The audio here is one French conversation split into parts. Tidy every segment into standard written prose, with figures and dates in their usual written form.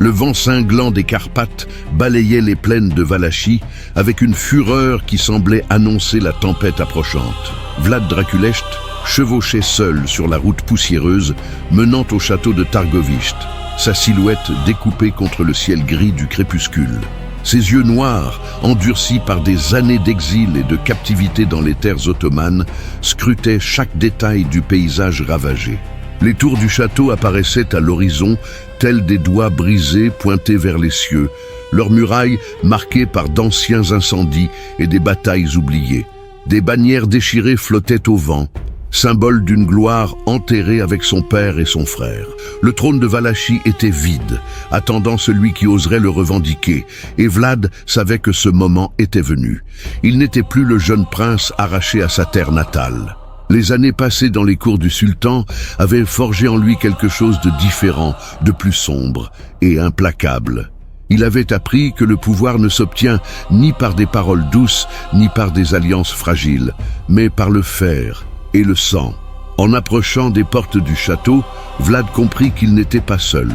Le vent cinglant des Carpates balayait les plaines de Valachie avec une fureur qui semblait annoncer la tempête approchante. Vlad Draculesht chevauchait seul sur la route poussiéreuse menant au château de Targovishte, sa silhouette découpée contre le ciel gris du crépuscule. Ses yeux noirs, endurcis par des années d'exil et de captivité dans les terres ottomanes, scrutaient chaque détail du paysage ravagé. Les tours du château apparaissaient à l'horizon, tels des doigts brisés pointés vers les cieux, leurs murailles marquées par d'anciens incendies et des batailles oubliées. Des bannières déchirées flottaient au vent, symbole d'une gloire enterrée avec son père et son frère. Le trône de Valachie était vide, attendant celui qui oserait le revendiquer, et Vlad savait que ce moment était venu. Il n'était plus le jeune prince arraché à sa terre natale. Les années passées dans les cours du sultan avaient forgé en lui quelque chose de différent, de plus sombre et implacable. Il avait appris que le pouvoir ne s'obtient ni par des paroles douces, ni par des alliances fragiles, mais par le fer et le sang. En approchant des portes du château, Vlad comprit qu'il n'était pas seul.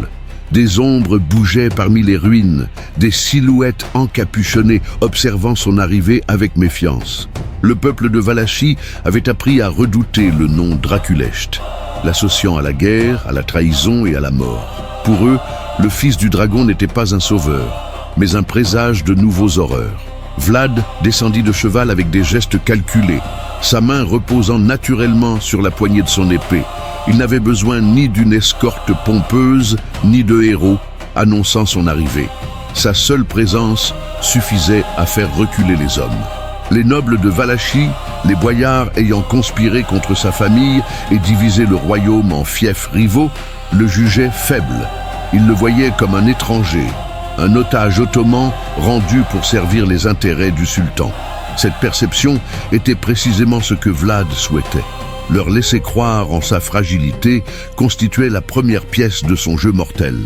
Des ombres bougeaient parmi les ruines, des silhouettes encapuchonnées observant son arrivée avec méfiance. Le peuple de Valachie avait appris à redouter le nom Draculesht, l'associant à la guerre, à la trahison et à la mort. Pour eux, le fils du dragon n'était pas un sauveur, mais un présage de nouveaux horreurs. Vlad descendit de cheval avec des gestes calculés, sa main reposant naturellement sur la poignée de son épée. Il n'avait besoin ni d'une escorte pompeuse, ni de héros annonçant son arrivée. Sa seule présence suffisait à faire reculer les hommes. Les nobles de Valachie, les boyards ayant conspiré contre sa famille et divisé le royaume en fiefs rivaux, le jugeaient faible. Ils le voyaient comme un étranger, un otage ottoman rendu pour servir les intérêts du sultan. Cette perception était précisément ce que Vlad souhaitait. Leur laisser croire en sa fragilité constituait la première pièce de son jeu mortel.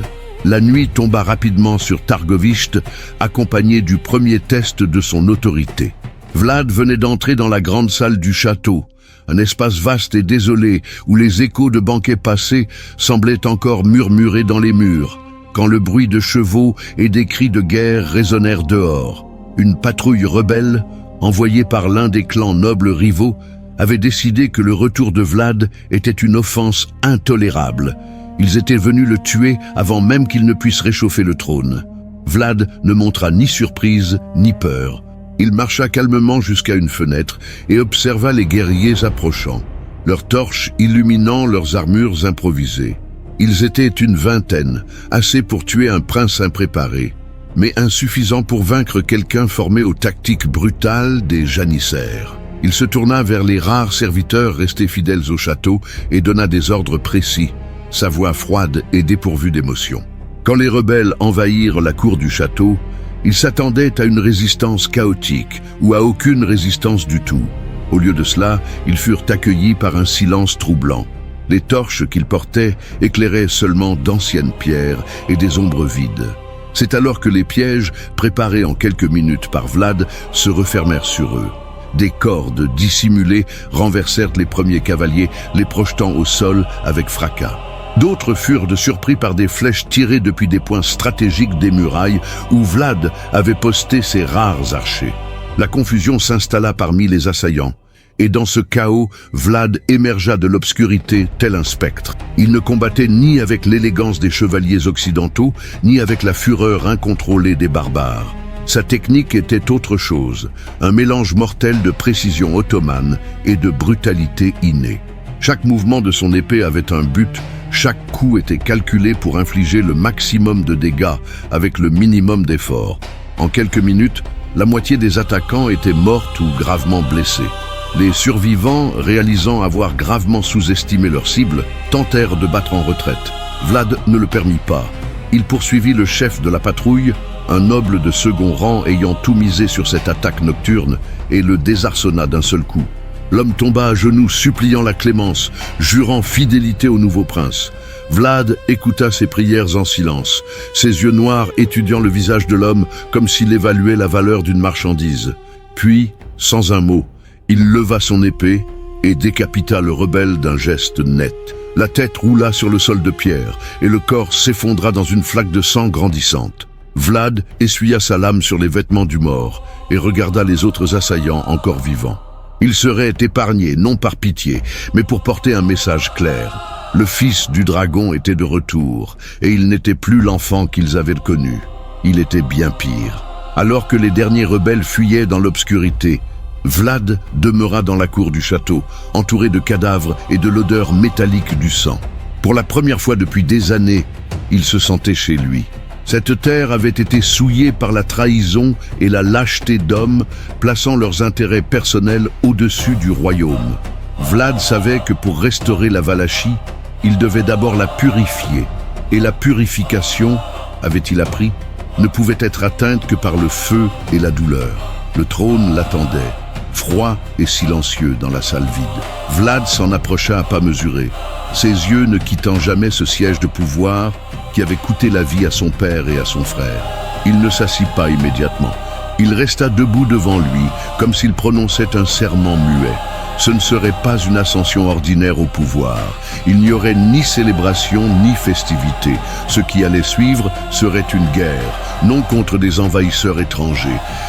La nuit tomba rapidement sur Targovishte, accompagnée du premier test de son autorité. Vlad venait d'entrer dans la grande salle du château, un espace vaste et désolé où les échos de banquets passés semblaient encore murmurer dans les murs, quand le bruit de chevaux et des cris de guerre résonnèrent dehors. Une patrouille rebelle, envoyée par l'un des clans nobles rivaux, avait décidé que le retour de Vlad était une offense intolérable. Ils étaient venus le tuer avant même qu'il ne puisse réchauffer le trône. Vlad ne montra ni surprise ni peur. Il marcha calmement jusqu'à une fenêtre et observa les guerriers approchant, leurs torches illuminant leurs armures improvisées. Ils étaient une vingtaine, assez pour tuer un prince impréparé, mais insuffisant pour vaincre quelqu'un formé aux tactiques brutales des janissaires. Il se tourna vers les rares serviteurs restés fidèles au château et donna des ordres précis, sa voix froide et dépourvue d'émotion. Quand les rebelles envahirent la cour du château, ils s'attendaient à une résistance chaotique ou à aucune résistance du tout. Au lieu de cela, ils furent accueillis par un silence troublant. Les torches qu'ils portaient éclairaient seulement d'anciennes pierres et des ombres vides. C'est alors que les pièges, préparés en quelques minutes par Vlad, se refermèrent sur eux. Des cordes dissimulées renversèrent les premiers cavaliers, les projetant au sol avec fracas. D'autres furent surpris par des flèches tirées depuis des points stratégiques des murailles où Vlad avait posté ses rares archers. La confusion s'installa parmi les assaillants. Et dans ce chaos, Vlad émergea de l'obscurité tel un spectre. Il ne combattait ni avec l'élégance des chevaliers occidentaux, ni avec la fureur incontrôlée des barbares. Sa technique était autre chose, un mélange mortel de précision ottomane et de brutalité innée. Chaque mouvement de son épée avait un but, chaque coup était calculé pour infliger le maximum de dégâts avec le minimum d'efforts. En quelques minutes, la moitié des attaquants étaient morts ou gravement blessés. Les survivants, réalisant avoir gravement sous-estimé leur cible, tentèrent de battre en retraite. Vlad ne le permit pas. Il poursuivit le chef de la patrouille, un noble de second rang ayant tout misé sur cette attaque nocturne, et le désarçonna d'un seul coup. L'homme tomba à genoux, suppliant la clémence, jurant fidélité au nouveau prince. Vlad écouta ses prières en silence, ses yeux noirs étudiant le visage de l'homme comme s'il évaluait la valeur d'une marchandise. Puis, sans un mot, il leva son épée et décapita le rebelle d'un geste net. La tête roula sur le sol de pierre et le corps s'effondra dans une flaque de sang grandissante. Vlad essuya sa lame sur les vêtements du mort et regarda les autres assaillants encore vivants. Il serait épargné, non par pitié, mais pour porter un message clair. Le fils du dragon était de retour, et il n'était plus l'enfant qu'ils avaient connu. Il était bien pire. Alors que les derniers rebelles fuyaient dans l'obscurité, Vlad demeura dans la cour du château, entouré de cadavres et de l'odeur métallique du sang. Pour la première fois depuis des années, il se sentait chez lui. Cette terre avait été souillée par la trahison et la lâcheté d'hommes, plaçant leurs intérêts personnels au-dessus du royaume. Vlad savait que pour restaurer la Valachie, il devait d'abord la purifier. Et la purification, avait-il appris, ne pouvait être atteinte que par le feu et la douleur. Le trône l'attendait, froid et silencieux dans la salle vide. Vlad s'en approcha à pas mesurés, ses yeux ne quittant jamais ce siège de pouvoir qui avait coûté la vie à son père et à son frère. Il ne s'assit pas immédiatement. Il resta debout devant lui, comme s'il prononçait un serment muet. Ce ne serait pas une ascension ordinaire au pouvoir. Il n'y aurait ni célébration ni festivité. Ce qui allait suivre serait une guerre, non contre des envahisseurs étrangers,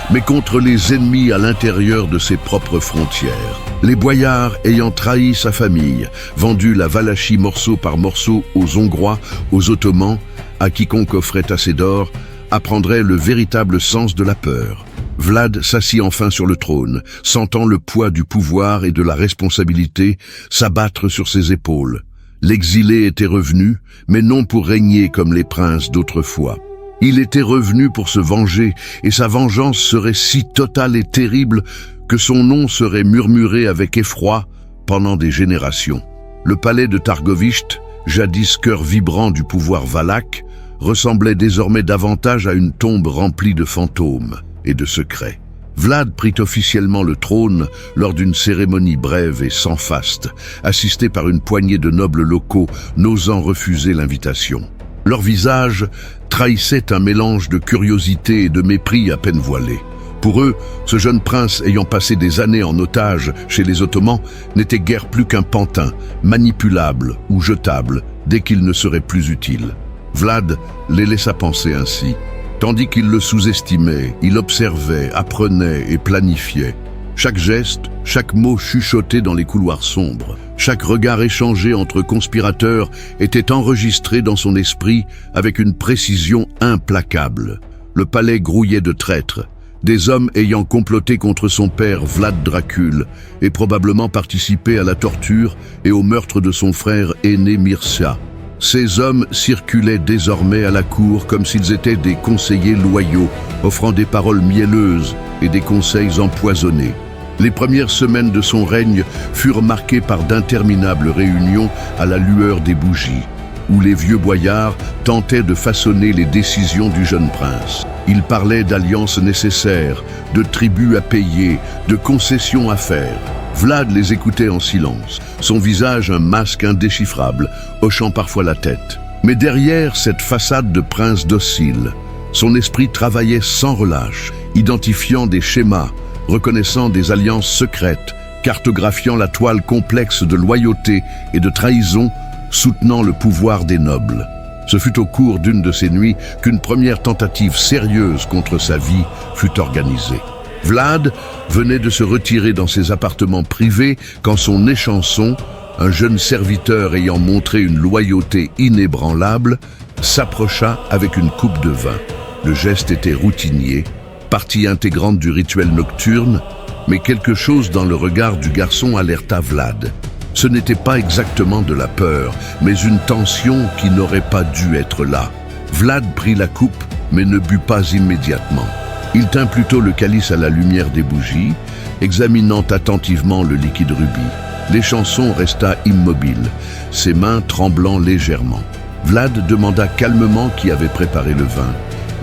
mais contre les ennemis à l'intérieur de ses propres frontières. Les boyards ayant trahi sa famille, vendu la Valachie morceau par morceau aux Hongrois, aux Ottomans, à quiconque offrait assez d'or, apprendraient le véritable sens de la peur. Vlad s'assit enfin sur le trône, sentant le poids du pouvoir et de la responsabilité s'abattre sur ses épaules. L'exilé était revenu, mais non pour régner comme les princes d'autrefois. Il était revenu pour se venger, et sa vengeance serait si totale et terrible que son nom serait murmuré avec effroi pendant des générations. Le palais de Targovishte, jadis cœur vibrant du pouvoir valaque, ressemblait désormais davantage à une tombe remplie de fantômes et de secrets. Vlad prit officiellement le trône lors d'une cérémonie brève et sans faste, assisté par une poignée de nobles locaux n'osant refuser l'invitation. Leur visage trahissait un mélange de curiosité et de mépris à peine voilé. Pour eux, ce jeune prince ayant passé des années en otage chez les Ottomans n'était guère plus qu'un pantin, manipulable ou jetable dès qu'il ne serait plus utile. Vlad les laissa penser ainsi. Tandis qu'il le sous-estimait, il observait, apprenait et planifiait. Chaque geste, chaque mot chuchoté dans les couloirs sombres, chaque regard échangé entre conspirateurs était enregistré dans son esprit avec une précision implacable. Le palais grouillait de traîtres, des hommes ayant comploté contre son père Vlad Dracul et probablement participé à la torture et au meurtre de son frère aîné Mircea. Ces hommes circulaient désormais à la cour comme s'ils étaient des conseillers loyaux, offrant des paroles mielleuses et des conseils empoisonnés. Les premières semaines de son règne furent marquées par d'interminables réunions à la lueur des bougies, où les vieux boyards tentaient de façonner les décisions du jeune prince. Ils parlaient d'alliances nécessaires, de tributs à payer, de concessions à faire. Vlad les écoutait en silence, son visage un masque indéchiffrable, hochant parfois la tête. Mais derrière cette façade de prince docile, son esprit travaillait sans relâche, identifiant des schémas, reconnaissant des alliances secrètes, cartographiant la toile complexe de loyauté et de trahison, soutenant le pouvoir des nobles. Ce fut au cours d'une de ces nuits qu'une première tentative sérieuse contre sa vie fut organisée. Vlad venait de se retirer dans ses appartements privés quand son échanson, un jeune serviteur ayant montré une loyauté inébranlable, s'approcha avec une coupe de vin. Le geste était routinier, partie intégrante du rituel nocturne, mais quelque chose dans le regard du garçon alerta Vlad. Ce n'était pas exactement de la peur, mais une tension qui n'aurait pas dû être là. Vlad prit la coupe, mais ne but pas immédiatement. Il tint plutôt le calice à la lumière des bougies, examinant attentivement le liquide rubis. L'échanson resta immobile, ses mains tremblant légèrement. Vlad demanda calmement qui avait préparé le vin,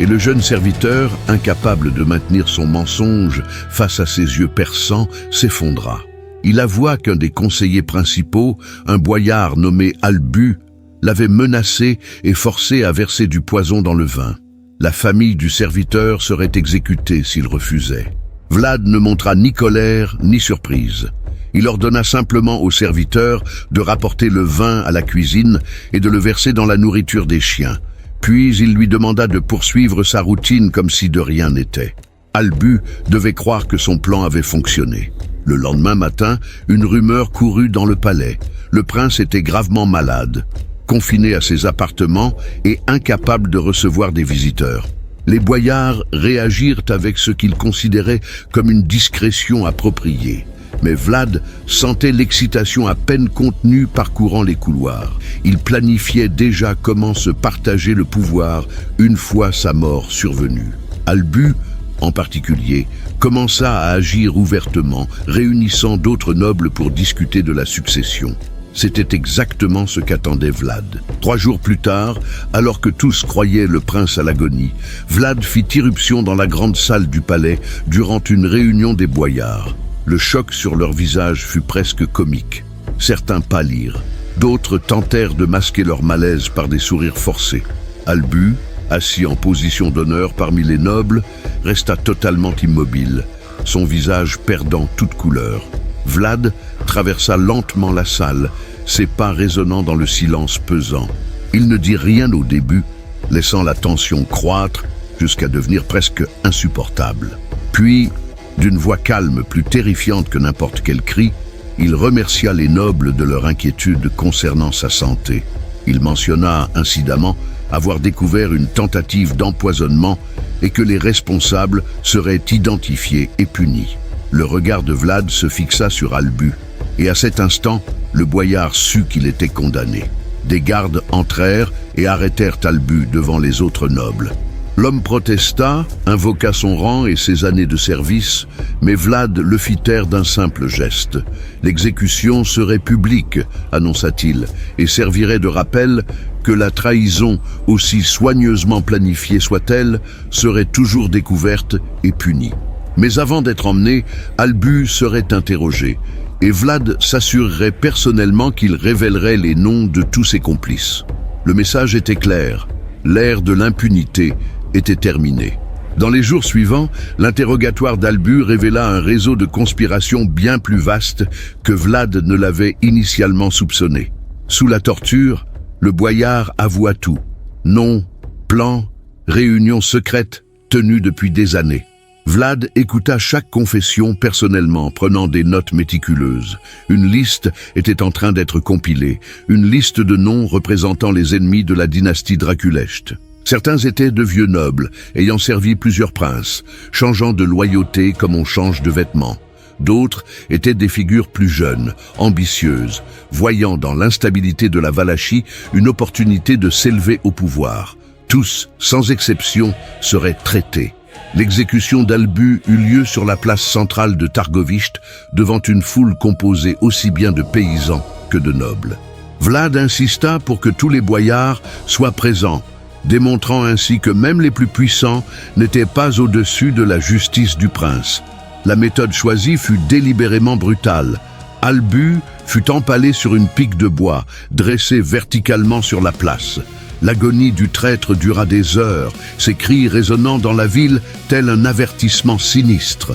et le jeune serviteur, incapable de maintenir son mensonge face à ses yeux perçants, s'effondra. Il avoua qu'un des conseillers principaux, un boyard nommé Albu, l'avait menacé et forcé à verser du poison dans le vin. La famille du serviteur serait exécutée s'il refusait. Vlad ne montra ni colère ni surprise. Il ordonna simplement aux serviteurs de rapporter le vin à la cuisine et de le verser dans la nourriture des chiens. Puis il lui demanda de poursuivre sa routine comme si de rien n'était. Albu devait croire que son plan avait fonctionné. Le lendemain matin, une rumeur courut dans le palais. Le prince était gravement malade, confiné à ses appartements et incapable de recevoir des visiteurs. Les boyards réagirent avec ce qu'ils considéraient comme une discrétion appropriée. Mais Vlad sentait l'excitation à peine contenue parcourant les couloirs. Il planifiait déjà comment se partager le pouvoir une fois sa mort survenue. Albu, en particulier, commença à agir ouvertement, réunissant d'autres nobles pour discuter de la succession. C'était exactement ce qu'attendait Vlad. 3 jours plus tard, alors que tous croyaient le prince à l'agonie, Vlad fit irruption dans la grande salle du palais durant une réunion des boyards. Le choc sur leur visage fut presque comique. Certains pâlirent, d'autres tentèrent de masquer leur malaise par des sourires forcés. Albu, assis en position d'honneur parmi les nobles, resta totalement immobile, son visage perdant toute couleur. Vlad traversa lentement la salle, ses pas résonnant dans le silence pesant. Il ne dit rien au début, laissant la tension croître jusqu'à devenir presque insupportable. Puis, d'une voix calme, plus terrifiante que n'importe quel cri, il remercia les nobles de leur inquiétude concernant sa santé. Il mentionna incidemment avoir découvert une tentative d'empoisonnement et que les responsables seraient identifiés et punis. Le regard de Vlad se fixa sur Albu, et à cet instant, le boyard sut qu'il était condamné. Des gardes entrèrent et arrêtèrent Albu devant les autres nobles. L'homme protesta, invoqua son rang et ses années de service, mais Vlad le fit taire d'un simple geste. L'exécution serait publique, annonça-t-il, et servirait de rappel que la trahison, aussi soigneusement planifiée soit-elle, serait toujours découverte et punie. Mais avant d'être emmené, Albu serait interrogé, et Vlad s'assurerait personnellement qu'il révélerait les noms de tous ses complices. Le message était clair, l'ère de l'impunité était terminé. Dans les jours suivants, l'interrogatoire d'Albu révéla un réseau de conspiration bien plus vaste que Vlad ne l'avait initialement soupçonné. Sous la torture, le boyard avoua tout. Nom, plan, réunions secrètes tenues depuis des années. Vlad écouta chaque confession personnellement, prenant des notes méticuleuses. Une liste était en train d'être compilée, une liste de noms représentant les ennemis de la dynastie Draculesht. Certains étaient de vieux nobles, ayant servi plusieurs princes, changeant de loyauté comme on change de vêtements. D'autres étaient des figures plus jeunes, ambitieuses, voyant dans l'instabilité de la Valachie une opportunité de s'élever au pouvoir. Tous, sans exception, seraient traités. L'exécution d'Albu eut lieu sur la place centrale de Targovishte, devant une foule composée aussi bien de paysans que de nobles. Vlad insista pour que tous les boyards soient présents, démontrant ainsi que même les plus puissants n'étaient pas au-dessus de la justice du prince. La méthode choisie fut délibérément brutale. Albu fut empalé sur une pique de bois, dressée verticalement sur la place. L'agonie du traître dura des heures, ses cris résonnant dans la ville tel un avertissement sinistre.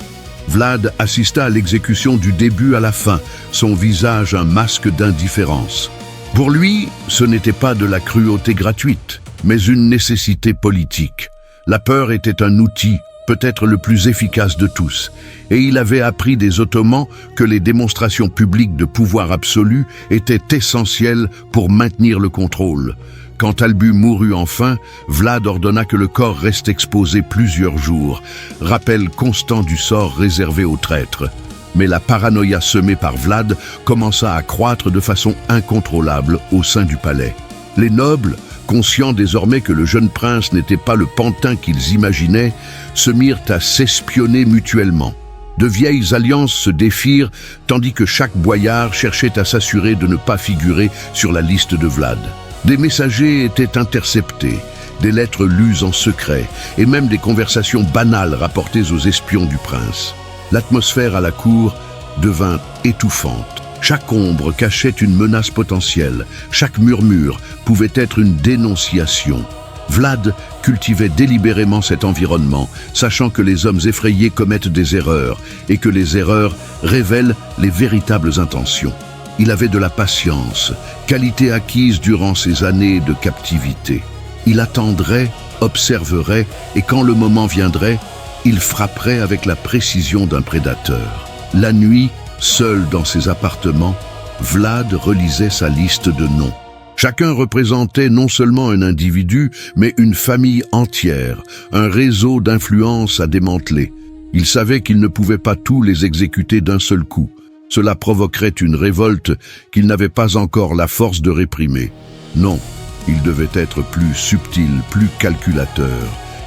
Vlad assista à l'exécution du début à la fin, son visage un masque d'indifférence. Pour lui, ce n'était pas de la cruauté gratuite, mais une nécessité politique. La peur était un outil, peut-être le plus efficace de tous, et il avait appris des Ottomans que les démonstrations publiques de pouvoir absolu étaient essentielles pour maintenir le contrôle. Quand Albu mourut enfin, Vlad ordonna que le corps reste exposé plusieurs jours, rappel constant du sort réservé aux traîtres. Mais la paranoïa semée par Vlad commença à croître de façon incontrôlable au sein du palais. Les nobles, conscients désormais que le jeune prince n'était pas le pantin qu'ils imaginaient, se mirent à s'espionner mutuellement. De vieilles alliances se défirent, tandis que chaque boyard cherchait à s'assurer de ne pas figurer sur la liste de Vlad. Des messagers étaient interceptés, des lettres lues en secret, et même des conversations banales rapportées aux espions du prince. L'atmosphère à la cour devint étouffante. Chaque ombre cachait une menace potentielle, chaque murmure pouvait être une dénonciation. Vlad cultivait délibérément cet environnement, sachant que les hommes effrayés commettent des erreurs et que les erreurs révèlent les véritables intentions. Il avait de la patience, qualité acquise durant ses années de captivité. Il attendrait, observerait et quand le moment viendrait, il frapperait avec la précision d'un prédateur. La nuit, seul dans ses appartements, Vlad relisait sa liste de noms. Chacun représentait non seulement un individu, mais une famille entière, un réseau d'influence à démanteler. Il savait qu'il ne pouvait pas tous les exécuter d'un seul coup. Cela provoquerait une révolte qu'il n'avait pas encore la force de réprimer. Non, il devait être plus subtil, plus calculateur.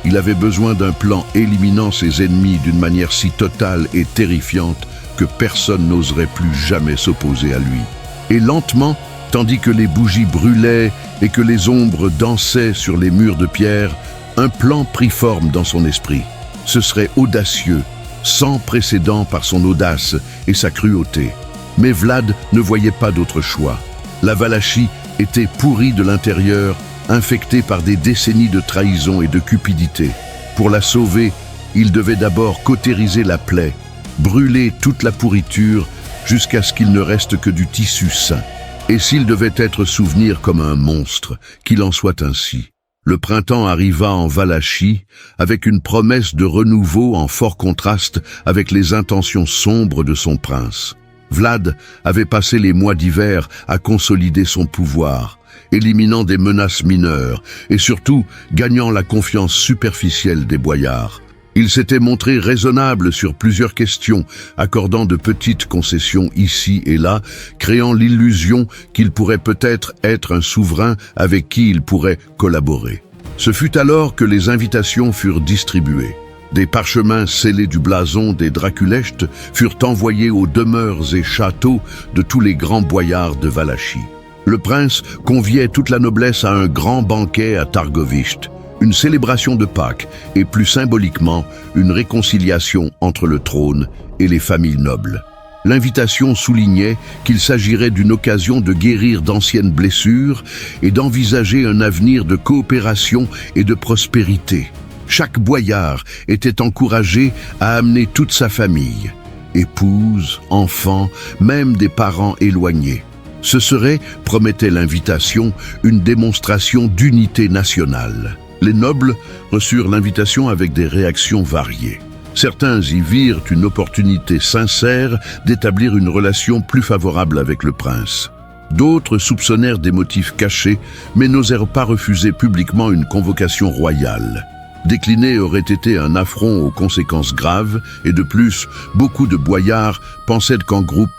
Il avait besoin d'un plan éliminant ses ennemis d'une manière si totale et terrifiante que personne n'oserait plus jamais s'opposer à lui. Et lentement, tandis que les bougies brûlaient et que les ombres dansaient sur les murs de pierre, un plan prit forme dans son esprit. Ce serait audacieux, sans précédent par son audace et sa cruauté. Mais Vlad ne voyait pas d'autre choix. La Valachie était pourrie de l'intérieur, infectée par des décennies de trahison et de cupidité. Pour la sauver, il devait d'abord cautériser la plaie, brûler toute la pourriture jusqu'à ce qu'il ne reste que du tissu sain. Et s'il devait être souvenir comme un monstre, qu'il en soit ainsi. Le printemps arriva en Valachie avec une promesse de renouveau en fort contraste avec les intentions sombres de son prince. Vlad avait passé les mois d'hiver à consolider son pouvoir, éliminant des menaces mineures et surtout gagnant la confiance superficielle des boyards. Il s'était montré raisonnable sur plusieurs questions, accordant de petites concessions ici et là, créant l'illusion qu'il pourrait peut-être être un souverain avec qui il pourrait collaborer. Ce fut alors que les invitations furent distribuées. Des parchemins scellés du blason des Draculestes furent envoyés aux demeures et châteaux de tous les grands boyards de Valachie. Le prince conviait toute la noblesse à un grand banquet à Targoviste, une célébration de Pâques et plus symboliquement une réconciliation entre le trône et les familles nobles. L'invitation soulignait qu'il s'agirait d'une occasion de guérir d'anciennes blessures et d'envisager un avenir de coopération et de prospérité. Chaque boyard était encouragé à amener toute sa famille, épouse, enfants, même des parents éloignés. Ce serait, promettait l'invitation, une démonstration d'unité nationale. Les nobles reçurent l'invitation avec des réactions variées. Certains y virent une opportunité sincère d'établir une relation plus favorable avec le prince. D'autres soupçonnèrent des motifs cachés, mais n'osèrent pas refuser publiquement une convocation royale. Décliner aurait été un affront aux conséquences graves, et de plus, beaucoup de boyards pensaient qu'en groupe,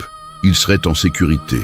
ils seraient en sécurité.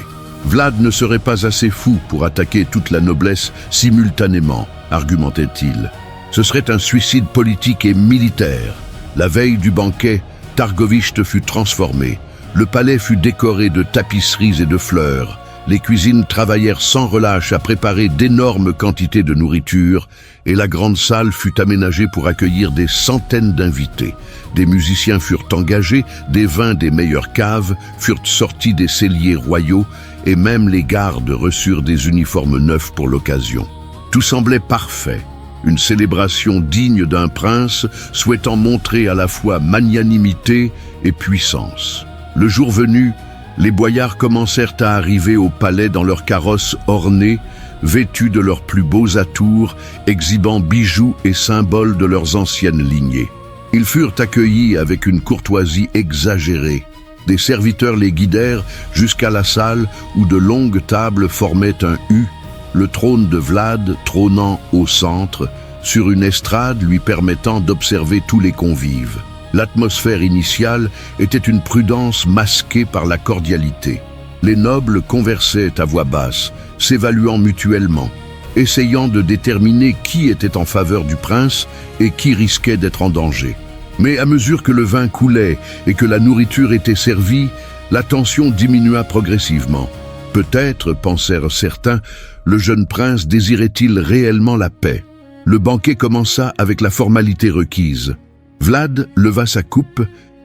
Vlad ne serait pas assez fou pour attaquer toute la noblesse simultanément, argumentait-il. Ce serait un suicide politique et militaire. La veille du banquet, Targoviste fut transformé. Le palais fut décoré de tapisseries et de fleurs. Les cuisines travaillèrent sans relâche à préparer d'énormes quantités de nourriture et la grande salle fut aménagée pour accueillir des centaines d'invités. Des musiciens furent engagés, des vins des meilleures caves furent sortis des celliers royaux et même les gardes reçurent des uniformes neufs pour l'occasion. Tout semblait parfait, une célébration digne d'un prince souhaitant montrer à la fois magnanimité et puissance. Le jour venu, les boyards commencèrent à arriver au palais dans leurs carrosses ornées, vêtus de leurs plus beaux atours, exhibant bijoux et symboles de leurs anciennes lignées. Ils furent accueillis avec une courtoisie exagérée. Des serviteurs les guidèrent jusqu'à la salle où de longues tables formaient un U, le trône de Vlad trônant au centre, sur une estrade lui permettant d'observer tous les convives. L'atmosphère initiale était une prudence masquée par la cordialité. Les nobles conversaient à voix basse, s'évaluant mutuellement, essayant de déterminer qui était en faveur du prince et qui risquait d'être en danger. Mais à mesure que le vin coulait et que la nourriture était servie, la tension diminua progressivement. Peut-être, pensèrent certains, le jeune prince désirait-il réellement la paix. Le banquet commença avec la formalité requise. Vlad leva sa coupe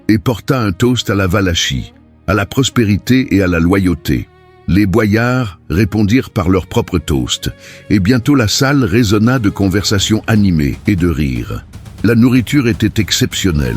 et porta un toast à la Valachie, à la prospérité et à la loyauté. Les boyards répondirent par leur propre toast, et bientôt la salle résonna de conversations animées et de rires. La nourriture était exceptionnelle.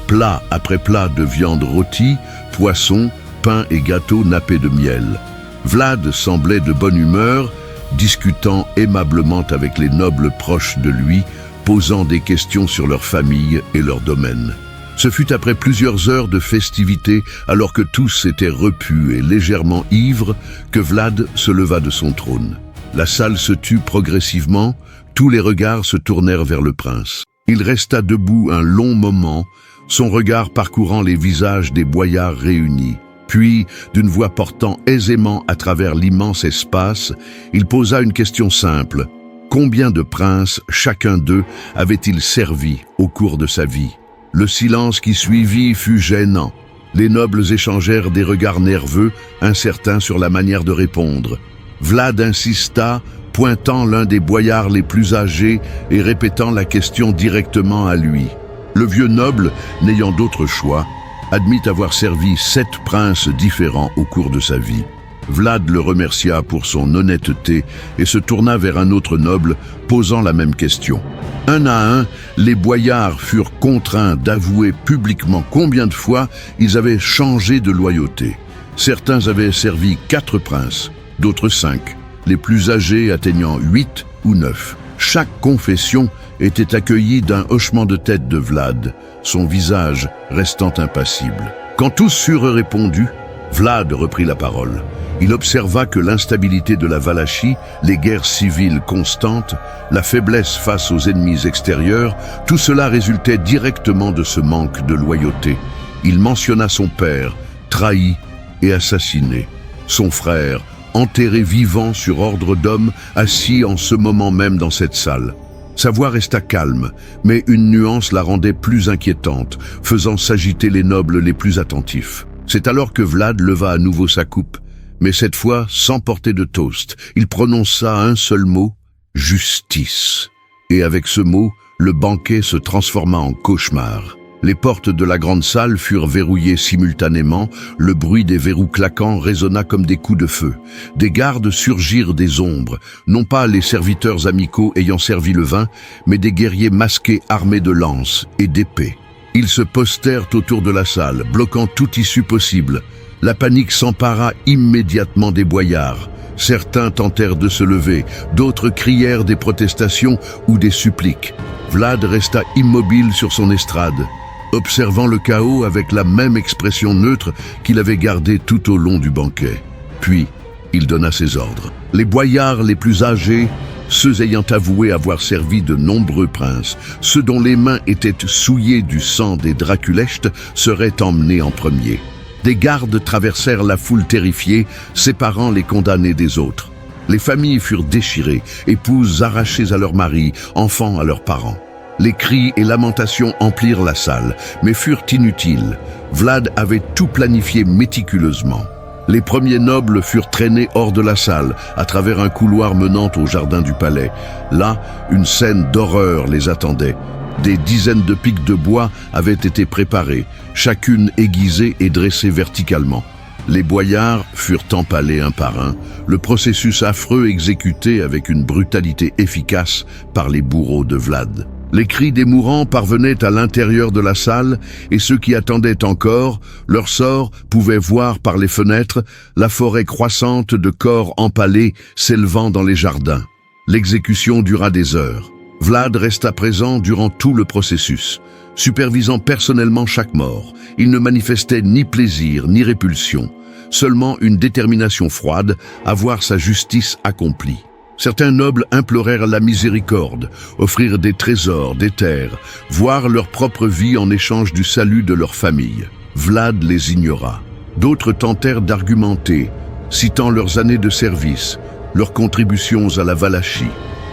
Plat après plat de viande rôtie, poisson, pain et gâteaux nappés de miel. Vlad semblait de bonne humeur, discutant aimablement avec les nobles proches de lui, posant des questions sur leur famille et leur domaine. Ce fut après plusieurs heures de festivités, alors que tous étaient repus et légèrement ivres, que Vlad se leva de son trône. La salle se tut progressivement, tous les regards se tournèrent vers le prince. Il resta debout un long moment, son regard parcourant les visages des boyards réunis. Puis, d'une voix portant aisément à travers l'immense espace, il posa une question simple. Combien de princes, chacun d'eux, avait-il servi au cours de sa vie? Le silence qui suivit fut gênant. Les nobles échangèrent des regards nerveux, incertains sur la manière de répondre. Vlad insista, pointant l'un des boyards les plus âgés et répétant la question directement à lui. Le vieux noble, n'ayant d'autre choix, admit avoir servi 7 princes différents au cours de sa vie. Vlad le remercia pour son honnêteté et se tourna vers un autre noble, posant la même question. Un à un, les boyards furent contraints d'avouer publiquement combien de fois ils avaient changé de loyauté. Certains avaient servi 4 princes, d'autres 5, les plus âgés atteignant 8 ou 9. Chaque confession était accueillie d'un hochement de tête de Vlad, son visage restant impassible. Quand tous eurent répondu, Vlad reprit la parole. Il observa que l'instabilité de la Valachie, les guerres civiles constantes, la faiblesse face aux ennemis extérieurs, tout cela résultait directement de ce manque de loyauté. Il mentionna son père, trahi et assassiné. Son frère, enterré vivant sur ordre d'homme, assis en ce moment même dans cette salle. Sa voix resta calme, mais une nuance la rendait plus inquiétante, faisant s'agiter les nobles les plus attentifs. C'est alors que Vlad leva à nouveau sa coupe, mais cette fois sans porter de toast. Il prononça un seul mot, « justice ». Et avec ce mot, le banquet se transforma en cauchemar. Les portes de la grande salle furent verrouillées simultanément, le bruit des verrous claquants résonna comme des coups de feu. Des gardes surgirent des ombres, non pas les serviteurs amicaux ayant servi le vin, mais des guerriers masqués armés de lances et d'épées. Ils se postèrent autour de la salle, bloquant toute issue possible. La panique s'empara immédiatement des boyards. Certains tentèrent de se lever, d'autres crièrent des protestations ou des suppliques. Vlad resta immobile sur son estrade, observant le chaos avec la même expression neutre qu'il avait gardée tout au long du banquet. Puis, il donna ses ordres. Les boyards les plus âgés, ceux ayant avoué avoir servi de nombreux princes, ceux dont les mains étaient souillées du sang des Draculestes, seraient emmenés en premier. Des gardes traversèrent la foule terrifiée, séparant les condamnés des autres. Les familles furent déchirées, épouses arrachées à leurs maris, enfants à leurs parents. Les cris et lamentations emplirent la salle, mais furent inutiles. Vlad avait tout planifié méticuleusement. Les premiers nobles furent traînés hors de la salle, à travers un couloir menant au jardin du palais. Là, une scène d'horreur les attendait. Des dizaines de pics de bois avaient été préparées, chacune aiguisée et dressée verticalement. Les boyards furent empalés un par un, le processus affreux exécuté avec une brutalité efficace par les bourreaux de Vlad. Les cris des mourants parvenaient à l'intérieur de la salle et ceux qui attendaient encore, leur sort, pouvaient voir par les fenêtres la forêt croissante de corps empalés s'élevant dans les jardins. L'exécution dura des heures. Vlad resta présent durant tout le processus, supervisant personnellement chaque mort. Il ne manifestait ni plaisir ni répulsion, seulement une détermination froide à voir sa justice accomplie. Certains nobles implorèrent la miséricorde, offrirent des trésors, des terres, voire leur propre vie en échange du salut de leur famille. Vlad les ignora. D'autres tentèrent d'argumenter, citant leurs années de service, leurs contributions à la Valachie.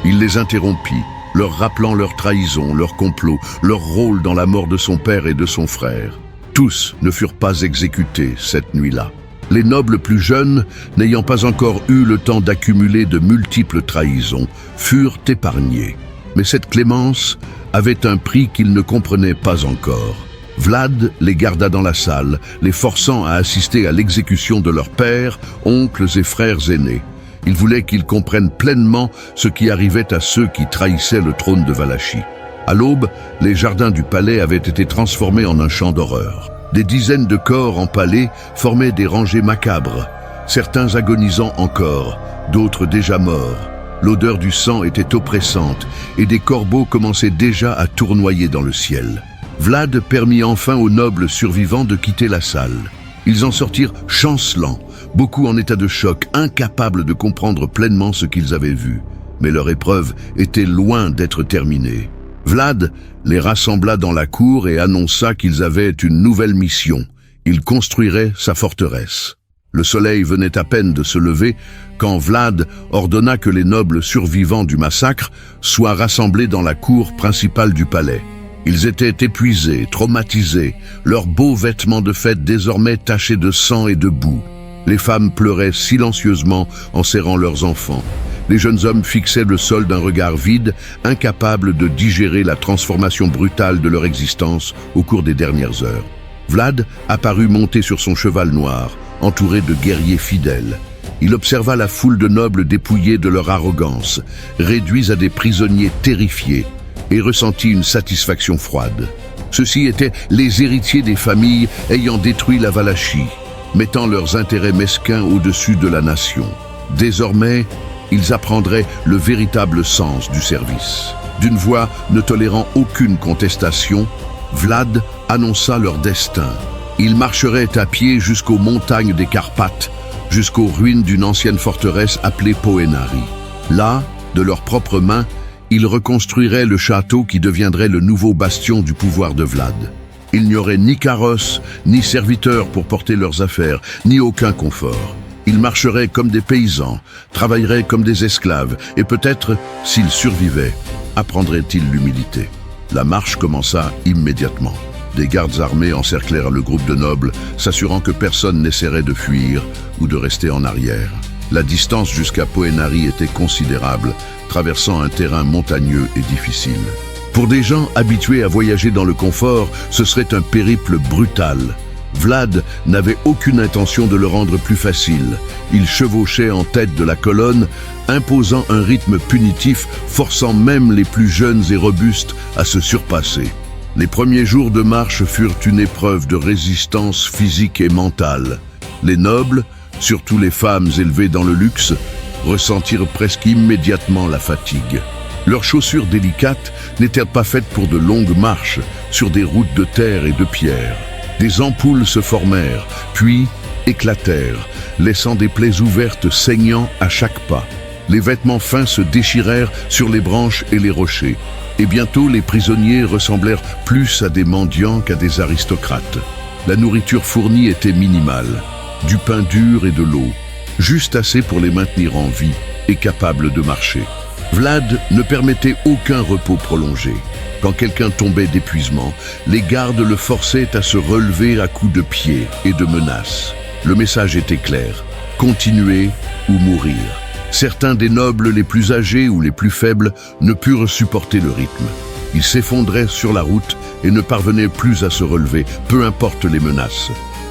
Il les interrompit, leur rappelant leur trahison, leur complot, leur rôle dans la mort de son père et de son frère. Tous ne furent pas exécutés cette nuit-là. Les nobles plus jeunes, n'ayant pas encore eu le temps d'accumuler de multiples trahisons, furent épargnés. Mais cette clémence avait un prix qu'ils ne comprenaient pas encore. Vlad les garda dans la salle, les forçant à assister à l'exécution de leurs pères, oncles et frères aînés. Il voulait qu'ils comprennent pleinement ce qui arrivait à ceux qui trahissaient le trône de Valachie. À l'aube, les jardins du palais avaient été transformés en un champ d'horreur. Des dizaines de corps empalés formaient des rangées macabres, certains agonisant encore, d'autres déjà morts. L'odeur du sang était oppressante et des corbeaux commençaient déjà à tournoyer dans le ciel. Vlad permit enfin aux nobles survivants de quitter la salle. Ils en sortirent chancelants, beaucoup en état de choc, incapables de comprendre pleinement ce qu'ils avaient vu. Mais leur épreuve était loin d'être terminée. Vlad les rassembla dans la cour et annonça qu'ils avaient une nouvelle mission. Ils construiraient sa forteresse. Le soleil venait à peine de se lever quand Vlad ordonna que les nobles survivants du massacre soient rassemblés dans la cour principale du palais. Ils étaient épuisés, traumatisés, leurs beaux vêtements de fête désormais tachés de sang et de boue. Les femmes pleuraient silencieusement en serrant leurs enfants. Les jeunes hommes fixaient le sol d'un regard vide, incapables de digérer la transformation brutale de leur existence au cours des dernières heures. Vlad apparut monté sur son cheval noir, entouré de guerriers fidèles. Il observa la foule de nobles dépouillés de leur arrogance, réduits à des prisonniers terrifiés, et ressentit une satisfaction froide. Ceux-ci étaient les héritiers des familles ayant détruit la Valachie, mettant leurs intérêts mesquins au-dessus de la nation. Désormais, ils apprendraient le véritable sens du service. D'une voix ne tolérant aucune contestation, Vlad annonça leur destin. Ils marcheraient à pied jusqu'aux montagnes des Carpates, jusqu'aux ruines d'une ancienne forteresse appelée Poenari. Là, de leurs propres mains, ils reconstruiraient le château qui deviendrait le nouveau bastion du pouvoir de Vlad. Il n'y aurait ni carrosse, ni serviteurs pour porter leurs affaires, ni aucun confort. Ils marcheraient comme des paysans, travailleraient comme des esclaves, et peut-être, s'ils survivaient, apprendraient-ils l'humilité. La marche commença immédiatement. Des gardes armés encerclèrent le groupe de nobles, s'assurant que personne n'essaierait de fuir ou de rester en arrière. La distance jusqu'à Poenari était considérable, traversant un terrain montagneux et difficile. Pour des gens habitués à voyager dans le confort, ce serait un périple brutal. Vlad n'avait aucune intention de le rendre plus facile. Il chevauchait en tête de la colonne, imposant un rythme punitif, forçant même les plus jeunes et robustes à se surpasser. Les premiers jours de marche furent une épreuve de résistance physique et mentale. Les nobles, surtout les femmes élevées dans le luxe, ressentirent presque immédiatement la fatigue. Leurs chaussures délicates n'étaient pas faites pour de longues marches sur des routes de terre et de pierre. Des ampoules se formèrent, puis éclatèrent, laissant des plaies ouvertes saignant à chaque pas. Les vêtements fins se déchirèrent sur les branches et les rochers, et bientôt les prisonniers ressemblèrent plus à des mendiants qu'à des aristocrates. La nourriture fournie était minimale, du pain dur et de l'eau, juste assez pour les maintenir en vie et capables de marcher. Vlad ne permettait aucun repos prolongé. Quand quelqu'un tombait d'épuisement, les gardes le forçaient à se relever à coups de pied et de menaces. Le message était clair, continuer ou mourir. Certains des nobles les plus âgés ou les plus faibles ne purent supporter le rythme. Ils s'effondraient sur la route et ne parvenaient plus à se relever, peu importe les menaces.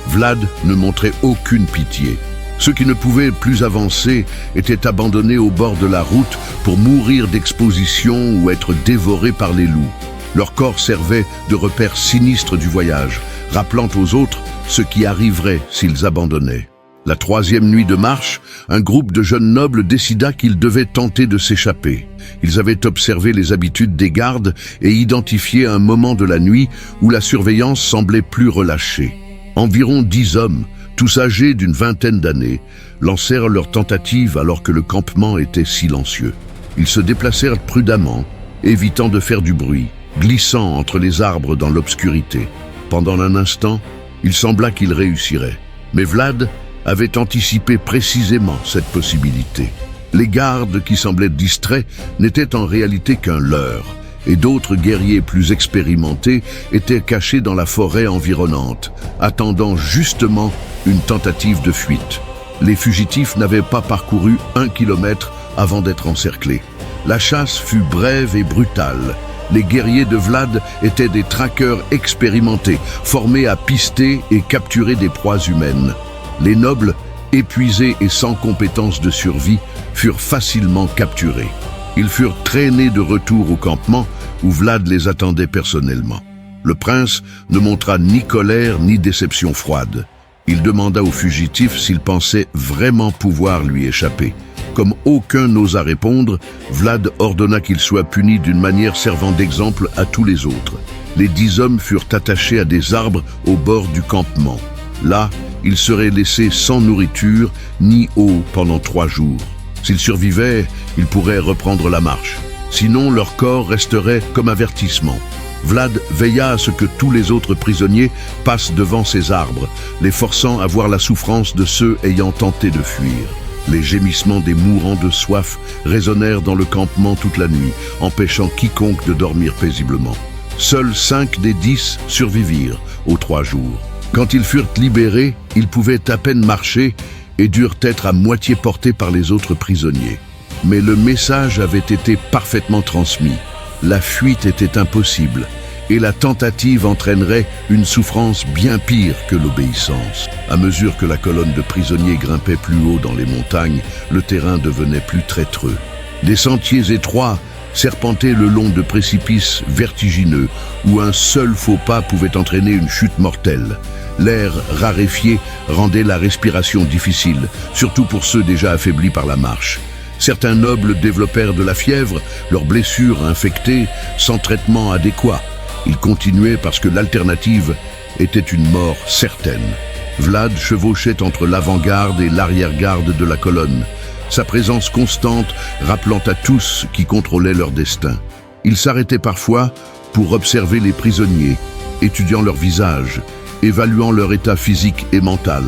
Vlad ne montrait aucune pitié. Ceux qui ne pouvaient plus avancer étaient abandonnés au bord de la route pour mourir d'exposition ou être dévorés par les loups. Leur corps servait de repère sinistre du voyage, rappelant aux autres ce qui arriverait s'ils abandonnaient. La troisième nuit de marche, un groupe de jeunes nobles décida qu'ils devaient tenter de s'échapper. Ils avaient observé les habitudes des gardes et identifié un moment de la nuit où la surveillance semblait plus relâchée. Environ 10 hommes, tous âgés d'une vingtaine d'années, lancèrent leur tentative alors que le campement était silencieux. Ils se déplacèrent prudemment, évitant de faire du bruit, glissant entre les arbres dans l'obscurité. Pendant un instant, il sembla qu'ils réussiraient. Mais Vlad avait anticipé précisément cette possibilité. Les gardes qui semblaient distraits n'étaient en réalité qu'un leurre, et d'autres guerriers plus expérimentés étaient cachés dans la forêt environnante, attendant justement une tentative de fuite. Les fugitifs n'avaient pas parcouru 1 kilomètre avant d'être encerclés. La chasse fut brève et brutale, Les guerriers de Vlad étaient des traqueurs expérimentés, formés à pister et capturer des proies humaines. Les nobles, épuisés et sans compétences de survie, furent facilement capturés. Ils furent traînés de retour au campement où Vlad les attendait personnellement. Le prince ne montra ni colère ni déception froide. Il demanda aux fugitifs s'ils pensaient vraiment pouvoir lui échapper. Comme aucun n'osa répondre, Vlad ordonna qu'ils soient punis d'une manière servant d'exemple à tous les autres. Les 10 hommes furent attachés à des arbres au bord du campement. Là, ils seraient laissés sans nourriture ni eau pendant 3 jours. S'ils survivaient, ils pourraient reprendre la marche. Sinon, leur corps resterait comme avertissement. Vlad veilla à ce que tous les autres prisonniers passent devant ces arbres, les forçant à voir la souffrance de ceux ayant tenté de fuir. Les gémissements des mourants de soif résonnèrent dans le campement toute la nuit, empêchant quiconque de dormir paisiblement. Seuls 5 des 10 survivirent aux 3 jours. Quand ils furent libérés, ils pouvaient à peine marcher et durent être à moitié portés par les autres prisonniers. Mais le message avait été parfaitement transmis. La fuite était impossible, et la tentative entraînerait une souffrance bien pire que l'obéissance. À mesure que la colonne de prisonniers grimpait plus haut dans les montagnes, le terrain devenait plus traîtreux. Des sentiers étroits serpentaient le long de précipices vertigineux, où un seul faux pas pouvait entraîner une chute mortelle. L'air raréfié rendait la respiration difficile, surtout pour ceux déjà affaiblis par la marche. Certains nobles développèrent de la fièvre, leurs blessures infectées, sans traitement adéquat. Ils continuaient parce que l'alternative était une mort certaine. Vlad chevauchait entre l'avant-garde et l'arrière-garde de la colonne, sa présence constante rappelant à tous qui contrôlaient leur destin. Il s'arrêtait parfois pour observer les prisonniers, étudiant leur visage, évaluant leur état physique et mental.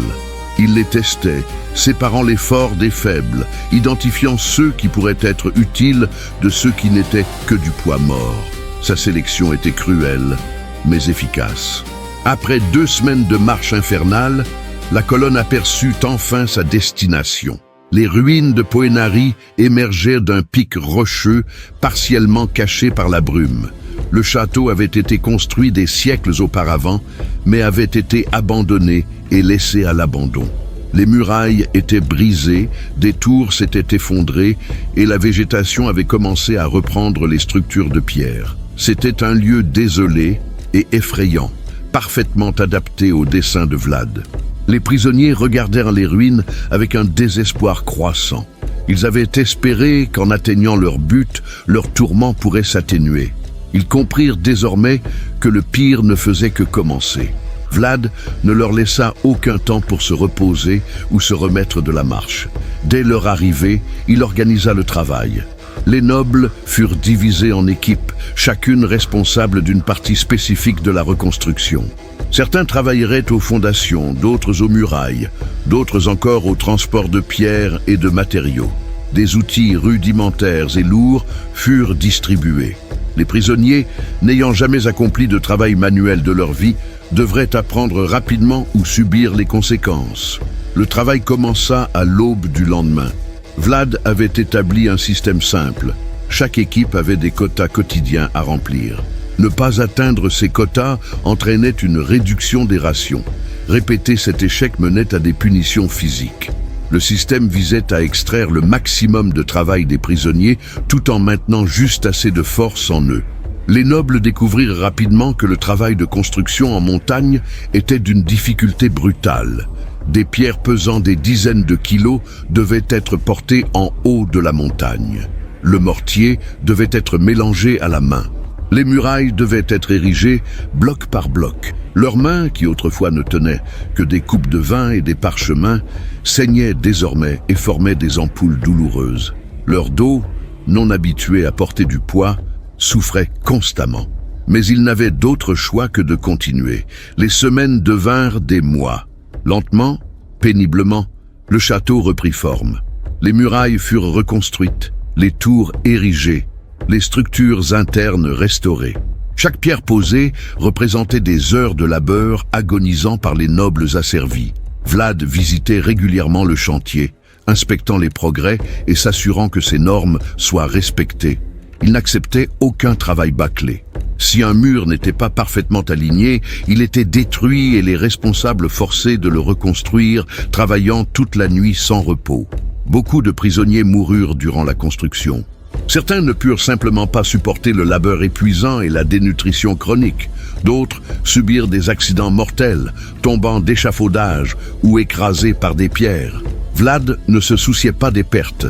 Il les testait, séparant les forts des faibles, identifiant ceux qui pourraient être utiles de ceux qui n'étaient que du poids mort. Sa sélection était cruelle, mais efficace. Après 2 semaines de marche infernale, la colonne aperçut enfin sa destination. Les ruines de Poenari émergeaient d'un pic rocheux, partiellement caché par la brume. Le château avait été construit des siècles auparavant, mais avait été abandonné et laissé à l'abandon. Les murailles étaient brisées, des tours s'étaient effondrées et la végétation avait commencé à reprendre les structures de pierre. C'était un lieu désolé et effrayant, parfaitement adapté au dessein de Vlad. Les prisonniers regardèrent les ruines avec un désespoir croissant. Ils avaient espéré qu'en atteignant leur but, leur tourment pourrait s'atténuer. Ils comprirent désormais que le pire ne faisait que commencer. Vlad ne leur laissa aucun temps pour se reposer ou se remettre de la marche. Dès leur arrivée, il organisa le travail. Les nobles furent divisés en équipes, chacune responsable d'une partie spécifique de la reconstruction. Certains travailleraient aux fondations, d'autres aux murailles, d'autres encore au transport de pierres et de matériaux. Des outils rudimentaires et lourds furent distribués. Les prisonniers, n'ayant jamais accompli de travail manuel de leur vie, devraient apprendre rapidement ou subir les conséquences. Le travail commença à l'aube du lendemain. Vlad avait établi un système simple. Chaque équipe avait des quotas quotidiens à remplir. Ne pas atteindre ces quotas entraînait une réduction des rations. Répéter cet échec menait à des punitions physiques. Le système visait à extraire le maximum de travail des prisonniers tout en maintenant juste assez de force en eux. Les nobles découvrirent rapidement que le travail de construction en montagne était d'une difficulté brutale. Des pierres pesant des dizaines de kilos devaient être portées en haut de la montagne. Le mortier devait être mélangé à la main. Les murailles devaient être érigées bloc par bloc. Leurs mains, qui autrefois ne tenaient que des coupes de vin et des parchemins, saignaient désormais et formaient des ampoules douloureuses. Leur dos, non habitué à porter du poids, souffrait constamment. Mais ils n'avaient d'autre choix que de continuer. Les semaines devinrent des mois. Lentement, péniblement, le château reprit forme. Les murailles furent reconstruites, les tours érigées, les structures internes restaurées. Chaque pierre posée représentait des heures de labeur agonisant par les nobles asservis. Vlad visitait régulièrement le chantier, inspectant les progrès et s'assurant que ces normes soient respectées. Il n'acceptait aucun travail bâclé. Si un mur n'était pas parfaitement aligné, il était détruit et les responsables forcés de le reconstruire, travaillant toute la nuit sans repos. Beaucoup de prisonniers moururent durant la construction. Certains ne purent simplement pas supporter le labeur épuisant et la dénutrition chronique. D'autres subirent des accidents mortels, tombant d'échafaudage ou écrasés par des pierres. Vlad ne se souciait pas des pertes.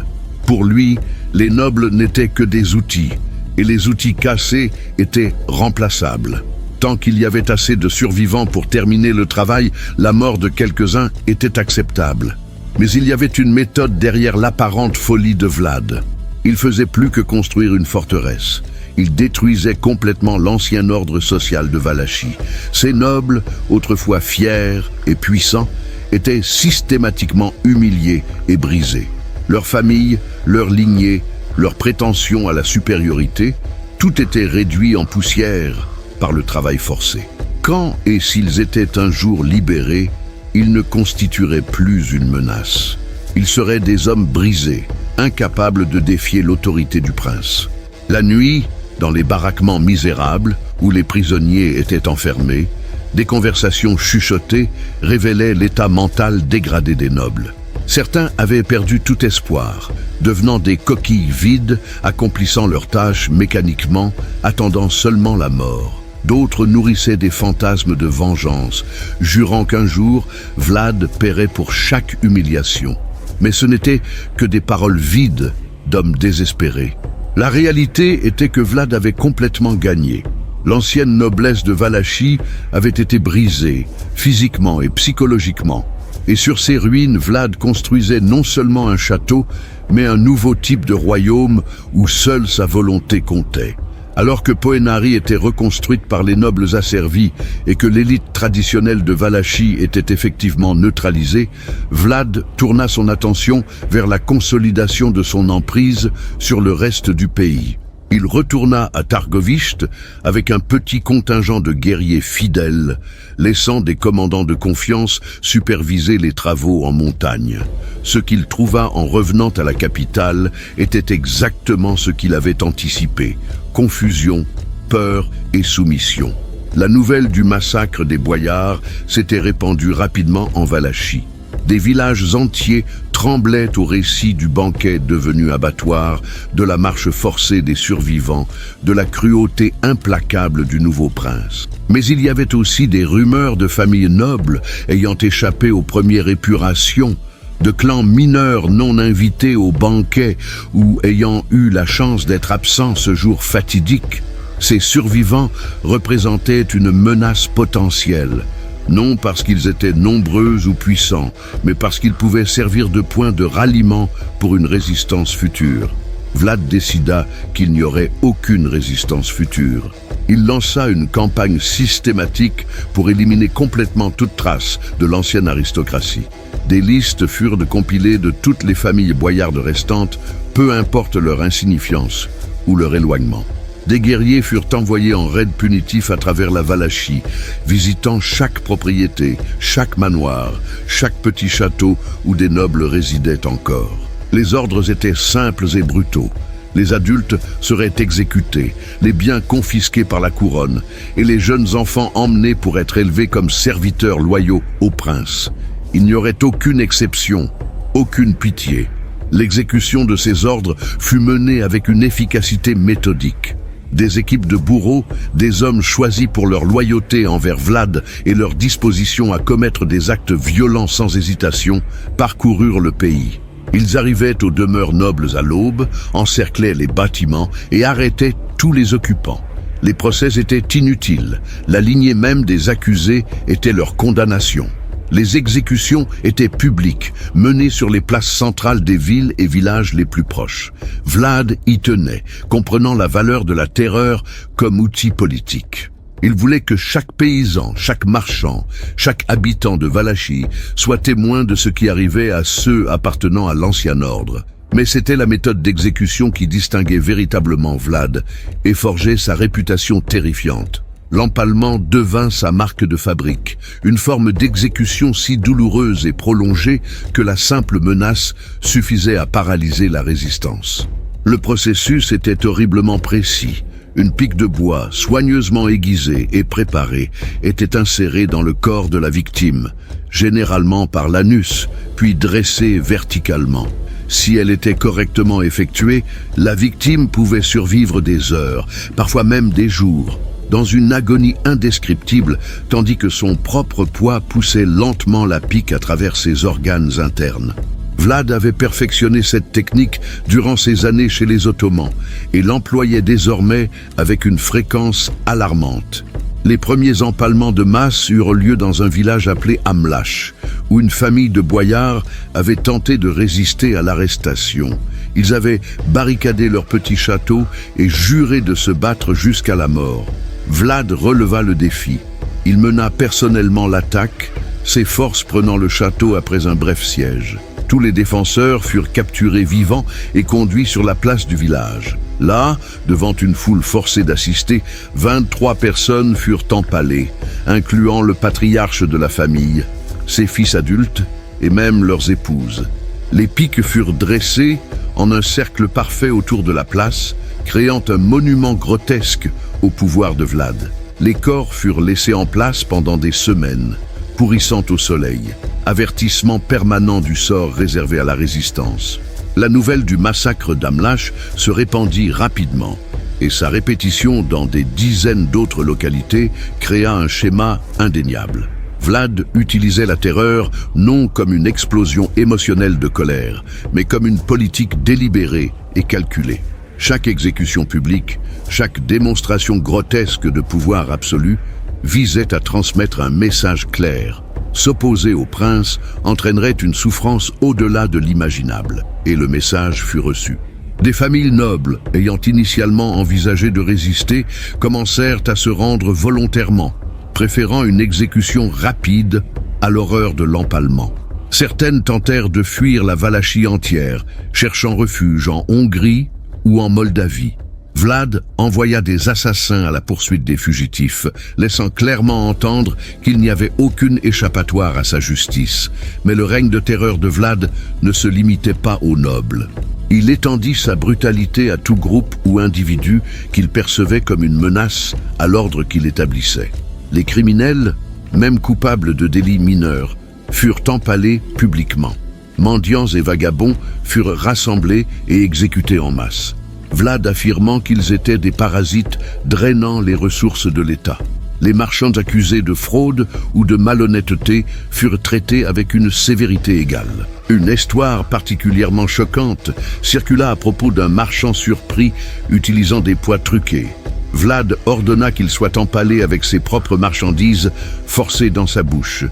Pour lui, les nobles n'étaient que des outils, et les outils cassés étaient remplaçables. Tant qu'il y avait assez de survivants pour terminer le travail, la mort de quelques-uns était acceptable. Mais il y avait une méthode derrière l'apparente folie de Vlad. Il faisait plus que construire une forteresse. Il détruisait complètement l'ancien ordre social de Valachie. Ces nobles, autrefois fiers et puissants, étaient systématiquement humiliés et brisés. Leurs familles, leurs lignées, leurs prétentions à la supériorité, tout était réduit en poussière par le travail forcé. Quand et s'ils étaient un jour libérés, ils ne constitueraient plus une menace. Ils seraient des hommes brisés, incapables de défier l'autorité du prince. La nuit, dans les baraquements misérables, où les prisonniers étaient enfermés, des conversations chuchotées révélaient l'état mental dégradé des nobles. Certains avaient perdu tout espoir, devenant des coquilles vides, accomplissant leurs tâches mécaniquement, attendant seulement la mort. D'autres nourrissaient des fantasmes de vengeance, jurant qu'un jour, Vlad paierait pour chaque humiliation. Mais ce n'était que des paroles vides d'hommes désespérés. La réalité était que Vlad avait complètement gagné. L'ancienne noblesse de Valachie avait été brisée, physiquement et psychologiquement. Et sur ces ruines, Vlad construisait non seulement un château, mais un nouveau type de royaume où seule sa volonté comptait. Alors que Poenari était reconstruite par les nobles asservis et que l'élite traditionnelle de Valachie était effectivement neutralisée, Vlad tourna son attention vers la consolidation de son emprise sur le reste du pays. Il retourna à Targovishte avec un petit contingent de guerriers fidèles, laissant des commandants de confiance superviser les travaux en montagne. Ce qu'il trouva en revenant à la capitale était exactement ce qu'il avait anticipé: confusion, peur et soumission. La nouvelle du massacre des boyards s'était répandue rapidement en Valachie. Des villages entiers tremblaient au récit du banquet devenu abattoir, de la marche forcée des survivants, de la cruauté implacable du nouveau prince. Mais il y avait aussi des rumeurs de familles nobles ayant échappé aux premières épurations, de clans mineurs non invités au banquet ou ayant eu la chance d'être absents ce jour fatidique. Ces survivants représentaient une menace potentielle. Non parce qu'ils étaient nombreux ou puissants, mais parce qu'ils pouvaient servir de point de ralliement pour une résistance future. Vlad décida qu'il n'y aurait aucune résistance future. Il lança une campagne systématique pour éliminer complètement toute trace de l'ancienne aristocratie. Des listes furent compilées de toutes les familles boyardes restantes, peu importe leur insignifiance ou leur éloignement. Des guerriers furent envoyés en raid punitif à travers la Valachie, visitant chaque propriété, chaque manoir, chaque petit château où des nobles résidaient encore. Les ordres étaient simples et brutaux. Les adultes seraient exécutés, les biens confisqués par la couronne, et les jeunes enfants emmenés pour être élevés comme serviteurs loyaux au prince. Il n'y aurait aucune exception, aucune pitié. L'exécution de ces ordres fut menée avec une efficacité méthodique. Des équipes de bourreaux, des hommes choisis pour leur loyauté envers Vlad et leur disposition à commettre des actes violents sans hésitation, parcoururent le pays. Ils arrivaient aux demeures nobles à l'aube, encerclaient les bâtiments et arrêtaient tous les occupants. Les procès étaient inutiles, la lignée même des accusés était leur condamnation. Les exécutions étaient publiques, menées sur les places centrales des villes et villages les plus proches. Vlad y tenait, comprenant la valeur de la terreur comme outil politique. Il voulait que chaque paysan, chaque marchand, chaque habitant de Valachie soit témoin de ce qui arrivait à ceux appartenant à l'ancien ordre. Mais c'était la méthode d'exécution qui distinguait véritablement Vlad et forgeait sa réputation terrifiante. L'empalement devint sa marque de fabrique, une forme d'exécution si douloureuse et prolongée que la simple menace suffisait à paralyser la résistance. Le processus était horriblement précis. Une pique de bois, soigneusement aiguisée et préparée, était insérée dans le corps de la victime, généralement par l'anus, puis dressée verticalement. Si elle était correctement effectuée, la victime pouvait survivre des heures, parfois même des jours, dans une agonie indescriptible, tandis que son propre poids poussait lentement la pique à travers ses organes internes. Vlad avait perfectionné cette technique durant ses années chez les Ottomans et l'employait désormais avec une fréquence alarmante. Les premiers empalements de masse eurent lieu dans un village appelé Amlach, où une famille de boyards avait tenté de résister à l'arrestation. Ils avaient barricadé leur petit château et juré de se battre jusqu'à la mort. Vlad releva le défi. Il mena personnellement l'attaque, ses forces prenant le château après un bref siège. Tous les défenseurs furent capturés vivants et conduits sur la place du village. Là, devant une foule forcée d'assister, 23 personnes furent empalées, incluant le patriarche de la famille, ses fils adultes et même leurs épouses. Les piques furent dressées en un cercle parfait autour de la place, créant un monument grotesque au pouvoir de Vlad. Les corps furent laissés en place pendant des semaines, pourrissant au soleil, avertissement permanent du sort réservé à la résistance. La nouvelle du massacre d'Amlach se répandit rapidement, et sa répétition dans des dizaines d'autres localités créa un schéma indéniable. Vlad utilisait la terreur non comme une explosion émotionnelle de colère, mais comme une politique délibérée et calculée. Chaque exécution publique, chaque démonstration grotesque de pouvoir absolu visait à transmettre un message clair. S'opposer au prince entraînerait une souffrance au-delà de l'imaginable, et le message fut reçu. Des familles nobles, ayant initialement envisagé de résister, commencèrent à se rendre volontairement, préférant une exécution rapide à l'horreur de l'empalement. Certaines tentèrent de fuir la Valachie entière, cherchant refuge en Hongrie ou en Moldavie. Vlad envoya des assassins à la poursuite des fugitifs, laissant clairement entendre qu'il n'y avait aucune échappatoire à sa justice. Mais le règne de terreur de Vlad ne se limitait pas aux nobles. Il étendit sa brutalité à tout groupe ou individu qu'il percevait comme une menace à l'ordre qu'il établissait. Les criminels, même coupables de délits mineurs, furent empalés publiquement. Mendiants et vagabonds furent rassemblés et exécutés en masse. Vlad affirmant qu'ils étaient des parasites drainant les ressources de l'État. Les marchands accusés de fraude ou de malhonnêteté furent traités avec une sévérité égale. Une histoire particulièrement choquante circula à propos d'un marchand surpris utilisant des pois truqués. Vlad ordonna qu'il soit empalé avec ses propres marchandises forcées dans sa bouche.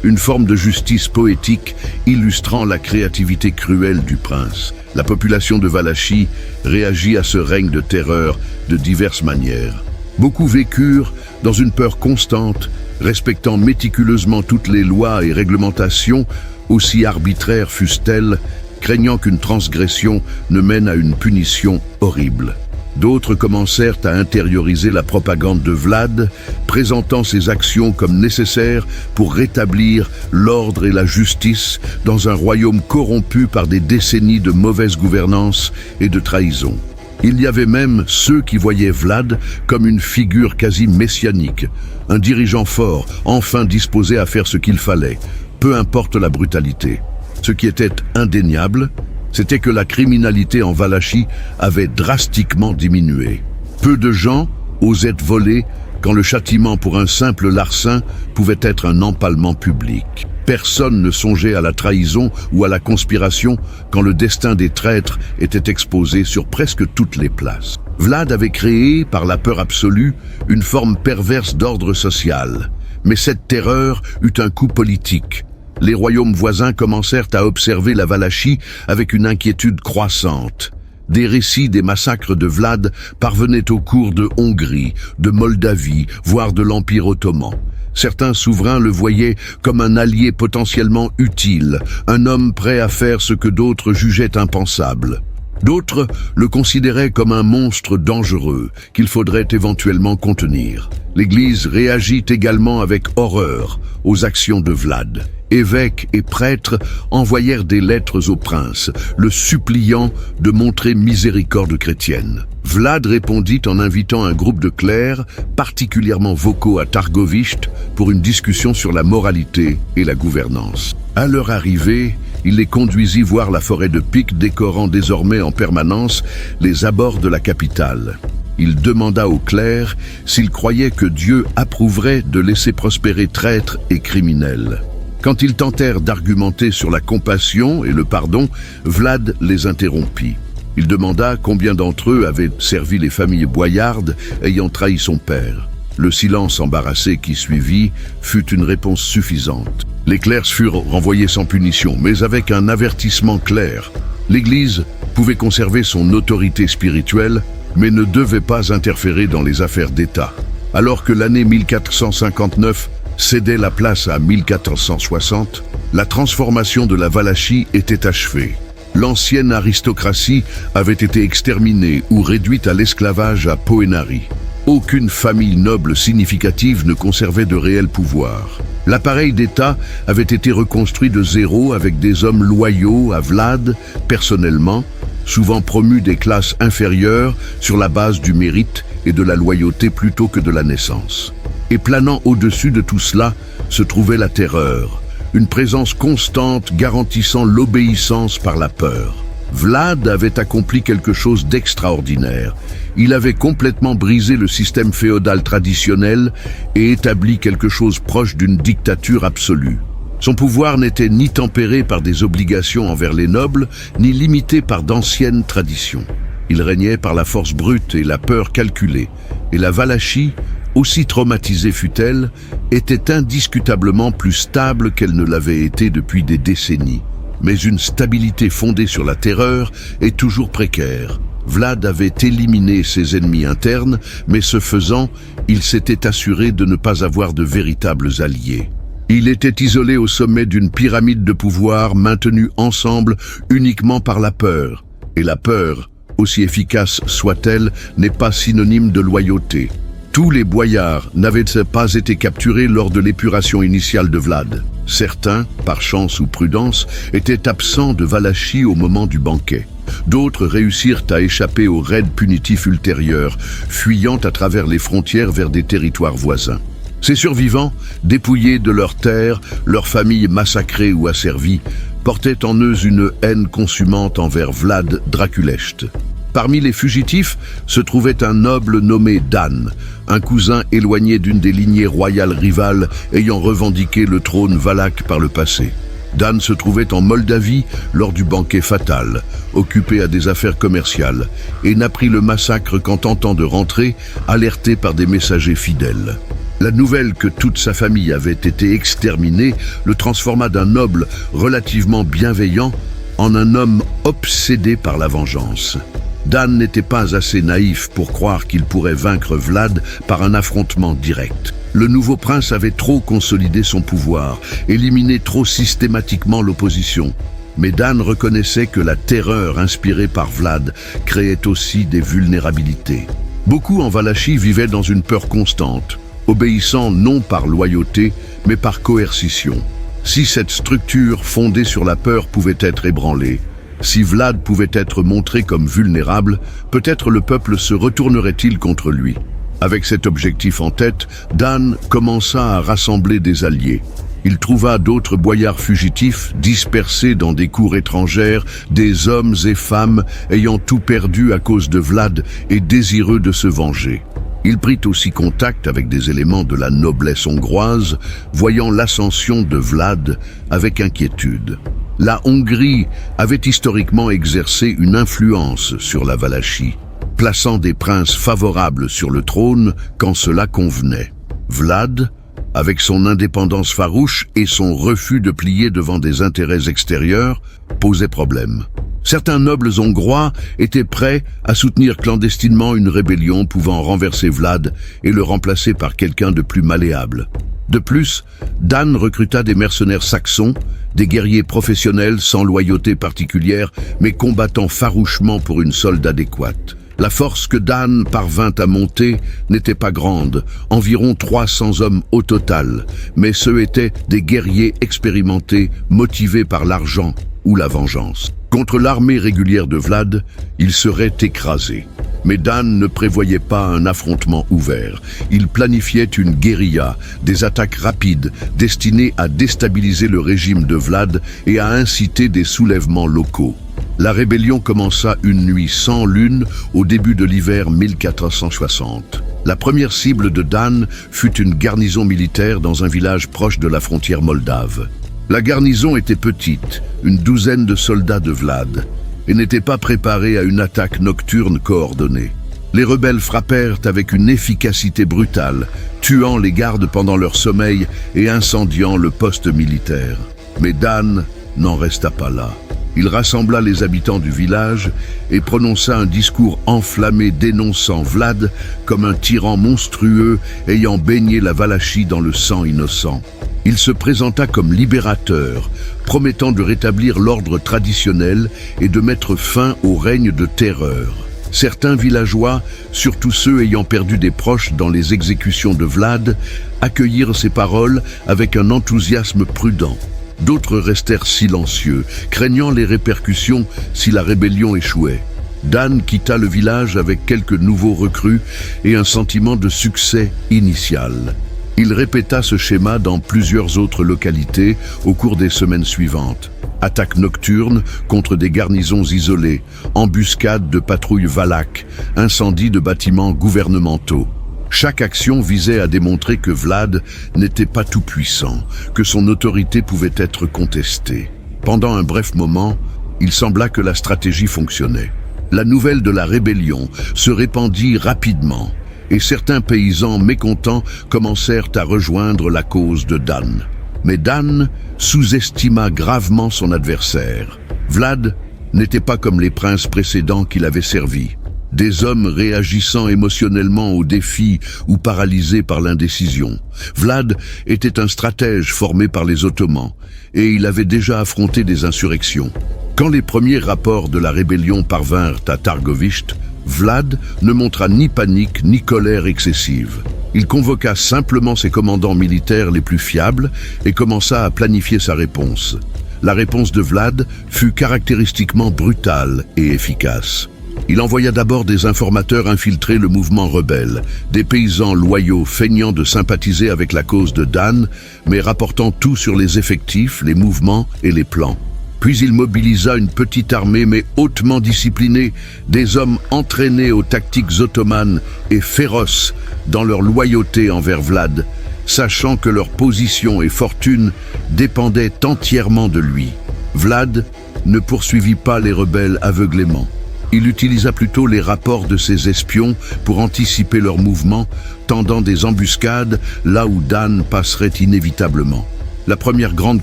Une forme de justice poétique illustrant la créativité cruelle du prince. La population de Valachie réagit à ce règne de terreur de diverses manières. Beaucoup vécurent dans une peur constante, respectant méticuleusement toutes les lois et réglementations, aussi arbitraires fussent-elles, craignant qu'une transgression ne mène à une punition horrible. D'autres commencèrent à intérioriser la propagande de Vlad, présentant ses actions comme nécessaires pour rétablir l'ordre et la justice dans un royaume corrompu par des décennies de mauvaise gouvernance et de trahison. Il y avait même ceux qui voyaient Vlad comme une figure quasi messianique, un dirigeant fort, enfin disposé à faire ce qu'il fallait, peu importe la brutalité. Ce qui était indéniable, c'était que la criminalité en Valachie avait drastiquement diminué. Peu de gens osaient voler quand le châtiment pour un simple larcin pouvait être un empalement public. Personne ne songeait à la trahison ou à la conspiration quand le destin des traîtres était exposé sur presque toutes les places. Vlad avait créé, par la peur absolue, une forme perverse d'ordre social. Mais cette terreur eut un coût politique. Les royaumes voisins commencèrent à observer la Valachie avec une inquiétude croissante. Des récits des massacres de Vlad parvenaient au cours de Hongrie, de Moldavie, voire de l'Empire ottoman. Certains souverains le voyaient comme un allié potentiellement utile, un homme prêt à faire ce que d'autres jugeaient impensable. D'autres le considéraient comme un monstre dangereux qu'il faudrait éventuellement contenir. L'Église réagit également avec horreur aux actions de Vlad. Évêques et prêtres envoyèrent des lettres au prince, le suppliant de montrer miséricorde chrétienne. Vlad répondit en invitant un groupe de clercs, particulièrement vocaux à Targovishte, pour une discussion sur la moralité et la gouvernance. À leur arrivée, il les conduisit voir la forêt de piques décorant désormais en permanence les abords de la capitale. Il demanda aux clercs s'ils croyaient que Dieu approuverait de laisser prospérer traîtres et criminels. Quand ils tentèrent d'argumenter sur la compassion et le pardon, Vlad les interrompit. Il demanda combien d'entre eux avaient servi les familles boyardes ayant trahi son père. Le silence embarrassé qui suivit fut une réponse suffisante. Les clercs furent renvoyés sans punition, mais avec un avertissement clair. L'Église pouvait conserver son autorité spirituelle, mais ne devait pas interférer dans les affaires d'État. Alors que l'année 1459 cédait la place à 1460, la transformation de la Valachie était achevée. L'ancienne aristocratie avait été exterminée ou réduite à l'esclavage à Poenari. Aucune famille noble significative ne conservait de réel pouvoir. L'appareil d'État avait été reconstruit de zéro avec des hommes loyaux à Vlad, personnellement, souvent promus des classes inférieures sur la base du mérite et de la loyauté plutôt que de la naissance. Et planant au-dessus de tout cela se trouvait la terreur, une présence constante garantissant l'obéissance par la peur. Vlad avait accompli quelque chose d'extraordinaire. Il avait complètement brisé le système féodal traditionnel et établi quelque chose proche d'une dictature absolue. Son pouvoir n'était ni tempéré par des obligations envers les nobles, ni limité par d'anciennes traditions. Il régnait par la force brute et la peur calculée, et la Valachie, aussi traumatisée fut-elle, était indiscutablement plus stable qu'elle ne l'avait été depuis des décennies. Mais une stabilité fondée sur la terreur est toujours précaire. Vlad avait éliminé ses ennemis internes, mais ce faisant, il s'était assuré de ne pas avoir de véritables alliés. Il était isolé au sommet d'une pyramide de pouvoir maintenue ensemble uniquement par la peur. Et la peur, aussi efficace soit-elle, n'est pas synonyme de loyauté. Tous les boyards n'avaient pas été capturés lors de l'épuration initiale de Vlad. Certains, par chance ou prudence, étaient absents de Valachie au moment du banquet. D'autres réussirent à échapper aux raids punitifs ultérieurs, fuyant à travers les frontières vers des territoires voisins. Ces survivants, dépouillés de leurs terres, leurs familles massacrées ou asservies, portaient en eux une haine consumante envers Vlad Draculeshte. Parmi les fugitifs se trouvait un noble nommé Dan, un cousin éloigné d'une des lignées royales rivales ayant revendiqué le trône valaque par le passé. Dan se trouvait en Moldavie lors du banquet fatal, occupé à des affaires commerciales, et n'apprit le massacre qu'en tentant de rentrer, alerté par des messagers fidèles. La nouvelle que toute sa famille avait été exterminée le transforma d'un noble relativement bienveillant en un homme obsédé par la vengeance. Dan n'était pas assez naïf pour croire qu'il pourrait vaincre Vlad par un affrontement direct. Le nouveau prince avait trop consolidé son pouvoir, éliminé trop systématiquement l'opposition. Mais Dan reconnaissait que la terreur inspirée par Vlad créait aussi des vulnérabilités. Beaucoup en Valachie vivaient dans une peur constante, obéissant non par loyauté, mais par coercition. Si cette structure fondée sur la peur pouvait être ébranlée, si Vlad pouvait être montré comme vulnérable, peut-être le peuple se retournerait-il contre lui. Avec cet objectif en tête, Dan commença à rassembler des alliés. Il trouva d'autres boyards fugitifs, dispersés dans des cours étrangères, des hommes et femmes ayant tout perdu à cause de Vlad et désireux de se venger. Il prit aussi contact avec des éléments de la noblesse hongroise, voyant l'ascension de Vlad avec inquiétude. La Hongrie avait historiquement exercé une influence sur la Valachie, plaçant des princes favorables sur le trône quand cela convenait. Vlad, avec son indépendance farouche et son refus de plier devant des intérêts extérieurs, posait problème. Certains nobles hongrois étaient prêts à soutenir clandestinement une rébellion pouvant renverser Vlad et le remplacer par quelqu'un de plus malléable. De plus, Dan recruta des mercenaires saxons, des guerriers professionnels sans loyauté particulière, mais combattant farouchement pour une solde adéquate. La force que Dan parvint à monter n'était pas grande, environ 300 hommes au total, mais ceux étaient des guerriers expérimentés, motivés par l'argent ou la vengeance. Contre l'armée régulière de Vlad, il serait écrasé. Mais Dan ne prévoyait pas un affrontement ouvert. Il planifiait une guérilla, des attaques rapides destinées à déstabiliser le régime de Vlad et à inciter des soulèvements locaux. La rébellion commença une nuit sans lune au début de l'hiver 1460. La première cible de Dan fut une garnison militaire dans un village proche de la frontière moldave. La garnison était petite, une douzaine de soldats de Vlad, et n'était pas préparée à une attaque nocturne coordonnée. Les rebelles frappèrent avec une efficacité brutale, tuant les gardes pendant leur sommeil et incendiant le poste militaire. Mais Dan n'en resta pas là. Il rassembla les habitants du village et prononça un discours enflammé dénonçant Vlad comme un tyran monstrueux ayant baigné la Valachie dans le sang innocent. Il se présenta comme libérateur, promettant de rétablir l'ordre traditionnel et de mettre fin au règne de terreur. Certains villageois, surtout ceux ayant perdu des proches dans les exécutions de Vlad, accueillirent ces paroles avec un enthousiasme prudent. D'autres restèrent silencieux, craignant les répercussions si la rébellion échouait. Dan quitta le village avec quelques nouveaux recrues et un sentiment de succès initial. Il répéta ce schéma dans plusieurs autres localités au cours des semaines suivantes. Attaques nocturnes contre des garnisons isolées, embuscades de patrouilles valaques, incendies de bâtiments gouvernementaux. Chaque action visait à démontrer que Vlad n'était pas tout-puissant, que son autorité pouvait être contestée. Pendant un bref moment, il sembla que la stratégie fonctionnait. La nouvelle de la rébellion se répandit rapidement, et certains paysans mécontents commencèrent à rejoindre la cause de Dan. Mais Dan sous-estima gravement son adversaire. Vlad n'était pas comme les princes précédents qu'il avait servis. Des hommes réagissant émotionnellement aux défis ou paralysés par l'indécision. Vlad était un stratège formé par les Ottomans, et il avait déjà affronté des insurrections. Quand les premiers rapports de la rébellion parvinrent à Targoviste, Vlad ne montra ni panique ni colère excessive. Il convoqua simplement ses commandants militaires les plus fiables et commença à planifier sa réponse. La réponse de Vlad fut caractéristiquement brutale et efficace. Il envoya d'abord des informateurs infiltrer le mouvement rebelle, des paysans loyaux feignant de sympathiser avec la cause de Dan, mais rapportant tout sur les effectifs, les mouvements et les plans. Puis il mobilisa une petite armée mais hautement disciplinée, des hommes entraînés aux tactiques ottomanes et féroces dans leur loyauté envers Vlad, sachant que leur position et fortune dépendaient entièrement de lui. Vlad ne poursuivit pas les rebelles aveuglément. Il utilisa plutôt les rapports de ses espions pour anticiper leurs mouvements, tendant des embuscades là où Dan passerait inévitablement. La première grande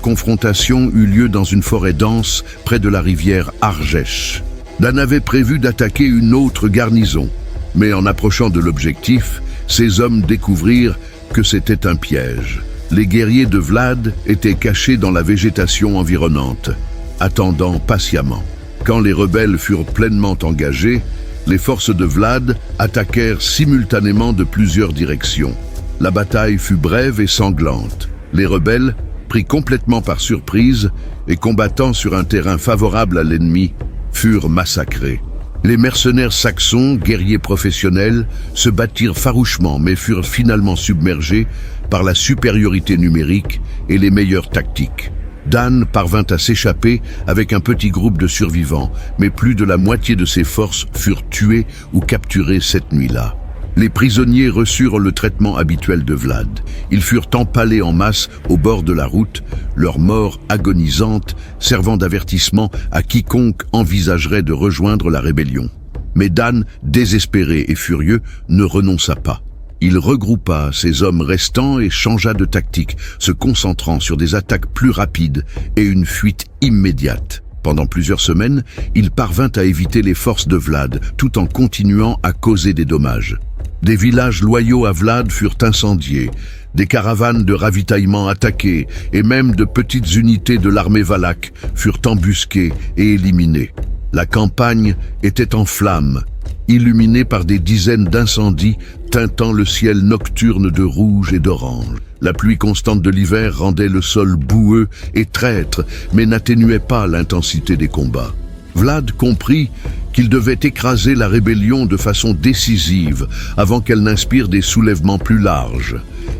confrontation eut lieu dans une forêt dense près de la rivière Argesh. Dan avait prévu d'attaquer une autre garnison, mais en approchant de l'objectif, ses hommes découvrirent que c'était un piège. Les guerriers de Vlad étaient cachés dans la végétation environnante, attendant patiemment. Quand les rebelles furent pleinement engagés, les forces de Vlad attaquèrent simultanément de plusieurs directions. La bataille fut brève et sanglante. Les rebelles, pris complètement par surprise et combattant sur un terrain favorable à l'ennemi, furent massacrés. Les mercenaires saxons, guerriers professionnels, se battirent farouchement mais furent finalement submergés par la supériorité numérique et les meilleures tactiques. Dan parvint à s'échapper avec un petit groupe de survivants, mais plus de la moitié de ses forces furent tuées ou capturées cette nuit-là. Les prisonniers reçurent le traitement habituel de Vlad. Ils furent empalés en masse au bord de la route, leur mort agonisante servant d'avertissement à quiconque envisagerait de rejoindre la rébellion. Mais Dan, désespéré et furieux, ne renonça pas. Il regroupa ses hommes restants et changea de tactique, se concentrant sur des attaques plus rapides et une fuite immédiate. Pendant plusieurs semaines, il parvint à éviter les forces de Vlad, tout en continuant à causer des dommages. Des villages loyaux à Vlad furent incendiés, des caravanes de ravitaillement attaquées et même de petites unités de l'armée valaque furent embusquées et éliminées. La campagne était en flammes illuminé par des dizaines d'incendies teintant le ciel nocturne de rouge et d'orange. La pluie constante de l'hiver rendait le sol boueux et traître, mais n'atténuait pas l'intensité des combats. Vlad comprit qu'il devait écraser la rébellion de façon décisive avant qu'elle n'inspire des soulèvements plus larges.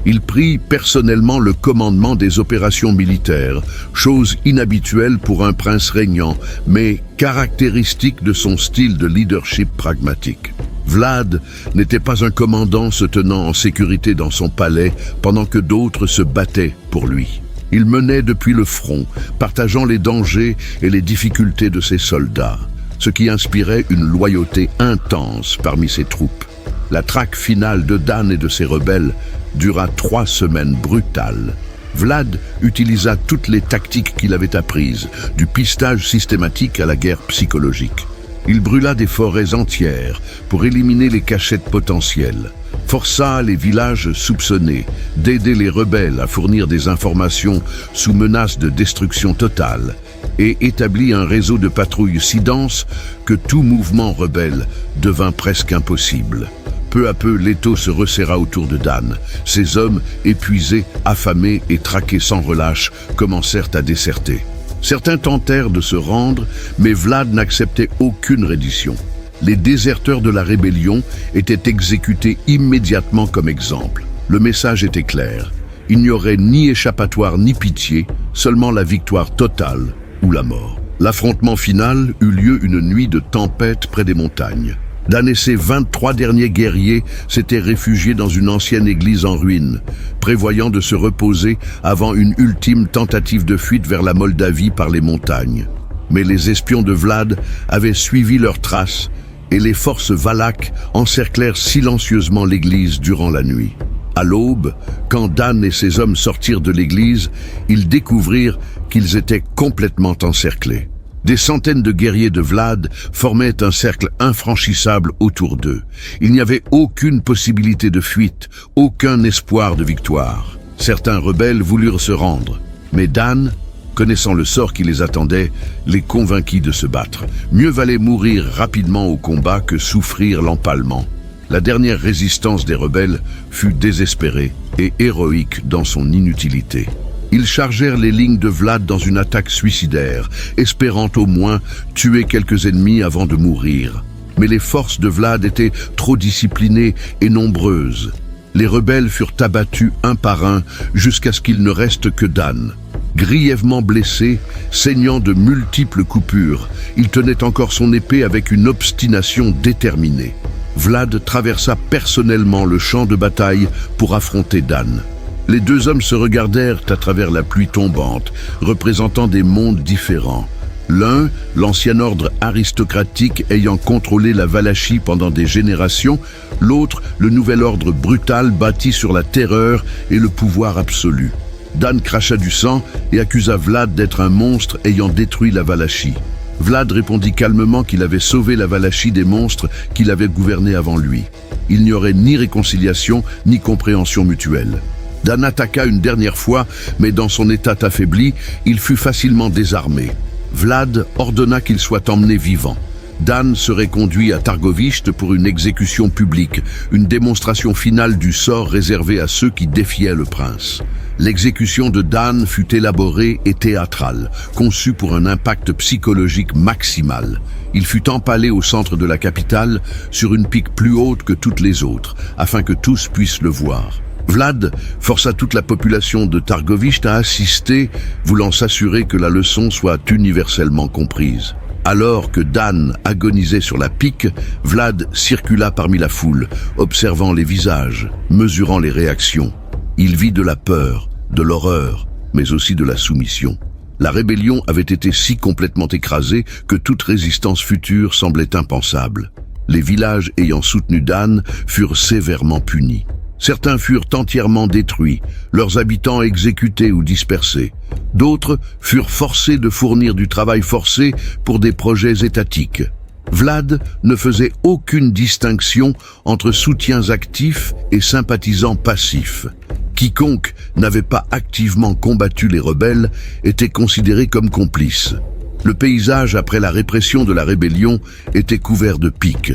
Il prit personnellement le commandement des opérations militaires, chose inhabituelle pour un prince régnant, mais caractéristique de son style de leadership pragmatique. Vlad n'était pas un commandant se tenant en sécurité dans son palais pendant que d'autres se battaient pour lui. Il menait depuis le front, partageant les dangers et les difficultés de ses soldats, ce qui inspirait une loyauté intense parmi ses troupes. La traque finale de Dan et de ses rebelles dura 3 semaines brutales. Vlad utilisa toutes les tactiques qu'il avait apprises, du pistage systématique à la guerre psychologique. Il brûla des forêts entières pour éliminer les cachettes potentielles, força les villages soupçonnés d'aider les rebelles à fournir des informations sous menace de destruction totale et établit un réseau de patrouilles si dense que tout mouvement rebelle devint presque impossible. Peu à peu, l'étau se resserra autour de Dan. Ses hommes, épuisés, affamés et traqués sans relâche, commencèrent à déserter. Certains tentèrent de se rendre, mais Vlad n'acceptait aucune reddition. Les déserteurs de la rébellion étaient exécutés immédiatement comme exemple. Le message était clair. Il n'y aurait ni échappatoire ni pitié, seulement la victoire totale ou la mort. L'affrontement final eut lieu une nuit de tempête près des montagnes. Dan et ses 23 derniers guerriers s'étaient réfugiés dans une ancienne église en ruine, prévoyant de se reposer avant une ultime tentative de fuite vers la Moldavie par les montagnes. Mais les espions de Vlad avaient suivi leurs traces et les forces valaques encerclèrent silencieusement l'église durant la nuit. À l'aube, quand Dan et ses hommes sortirent de l'église, ils découvrirent qu'ils étaient complètement encerclés. Des centaines de guerriers de Vlad formaient un cercle infranchissable autour d'eux. Il n'y avait aucune possibilité de fuite, aucun espoir de victoire. Certains rebelles voulurent se rendre, mais Dan, connaissant le sort qui les attendait, les convainquit de se battre. Mieux valait mourir rapidement au combat que souffrir l'empalement. La dernière résistance des rebelles fut désespérée et héroïque dans son inutilité. Ils chargèrent les lignes de Vlad dans une attaque suicidaire, espérant au moins tuer quelques ennemis avant de mourir. Mais les forces de Vlad étaient trop disciplinées et nombreuses. Les rebelles furent abattus un par un jusqu'à ce qu'il ne reste que Dan. Grièvement blessé, saignant de multiples coupures, il tenait encore son épée avec une obstination déterminée. Vlad traversa personnellement le champ de bataille pour affronter Dan. Les deux hommes se regardèrent à travers la pluie tombante, représentant des mondes différents. L'un, l'ancien ordre aristocratique ayant contrôlé la Valachie pendant des générations, l'autre, le nouvel ordre brutal bâti sur la terreur et le pouvoir absolu. Dan cracha du sang et accusa Vlad d'être un monstre ayant détruit la Valachie. Vlad répondit calmement qu'il avait sauvé la Valachie des monstres qu'il avait gouvernés avant lui. Il n'y aurait ni réconciliation ni compréhension mutuelle. Dan attaqua une dernière fois, mais dans son état affaibli, il fut facilement désarmé. Vlad ordonna qu'il soit emmené vivant. Dan serait conduit à Targovishte pour une exécution publique, une démonstration finale du sort réservé à ceux qui défiaient le prince. L'exécution de Dan fut élaborée et théâtrale, conçue pour un impact psychologique maximal. Il fut empalé au centre de la capitale, sur une pique plus haute que toutes les autres, afin que tous puissent le voir. Vlad força toute la population de Targovishte à assister, voulant s'assurer que la leçon soit universellement comprise. Alors que Dan agonisait sur la pique, Vlad circula parmi la foule, observant les visages, mesurant les réactions. Il vit de la peur, de l'horreur, mais aussi de la soumission. La rébellion avait été si complètement écrasée que toute résistance future semblait impensable. Les villages ayant soutenu Dan furent sévèrement punis. Certains furent entièrement détruits, leurs habitants exécutés ou dispersés. D'autres furent forcés de fournir du travail forcé pour des projets étatiques. Vlad ne faisait aucune distinction entre soutiens actifs et sympathisants passifs. Quiconque n'avait pas activement combattu les rebelles était considéré comme complice. Le paysage après la répression de la rébellion était couvert de piques.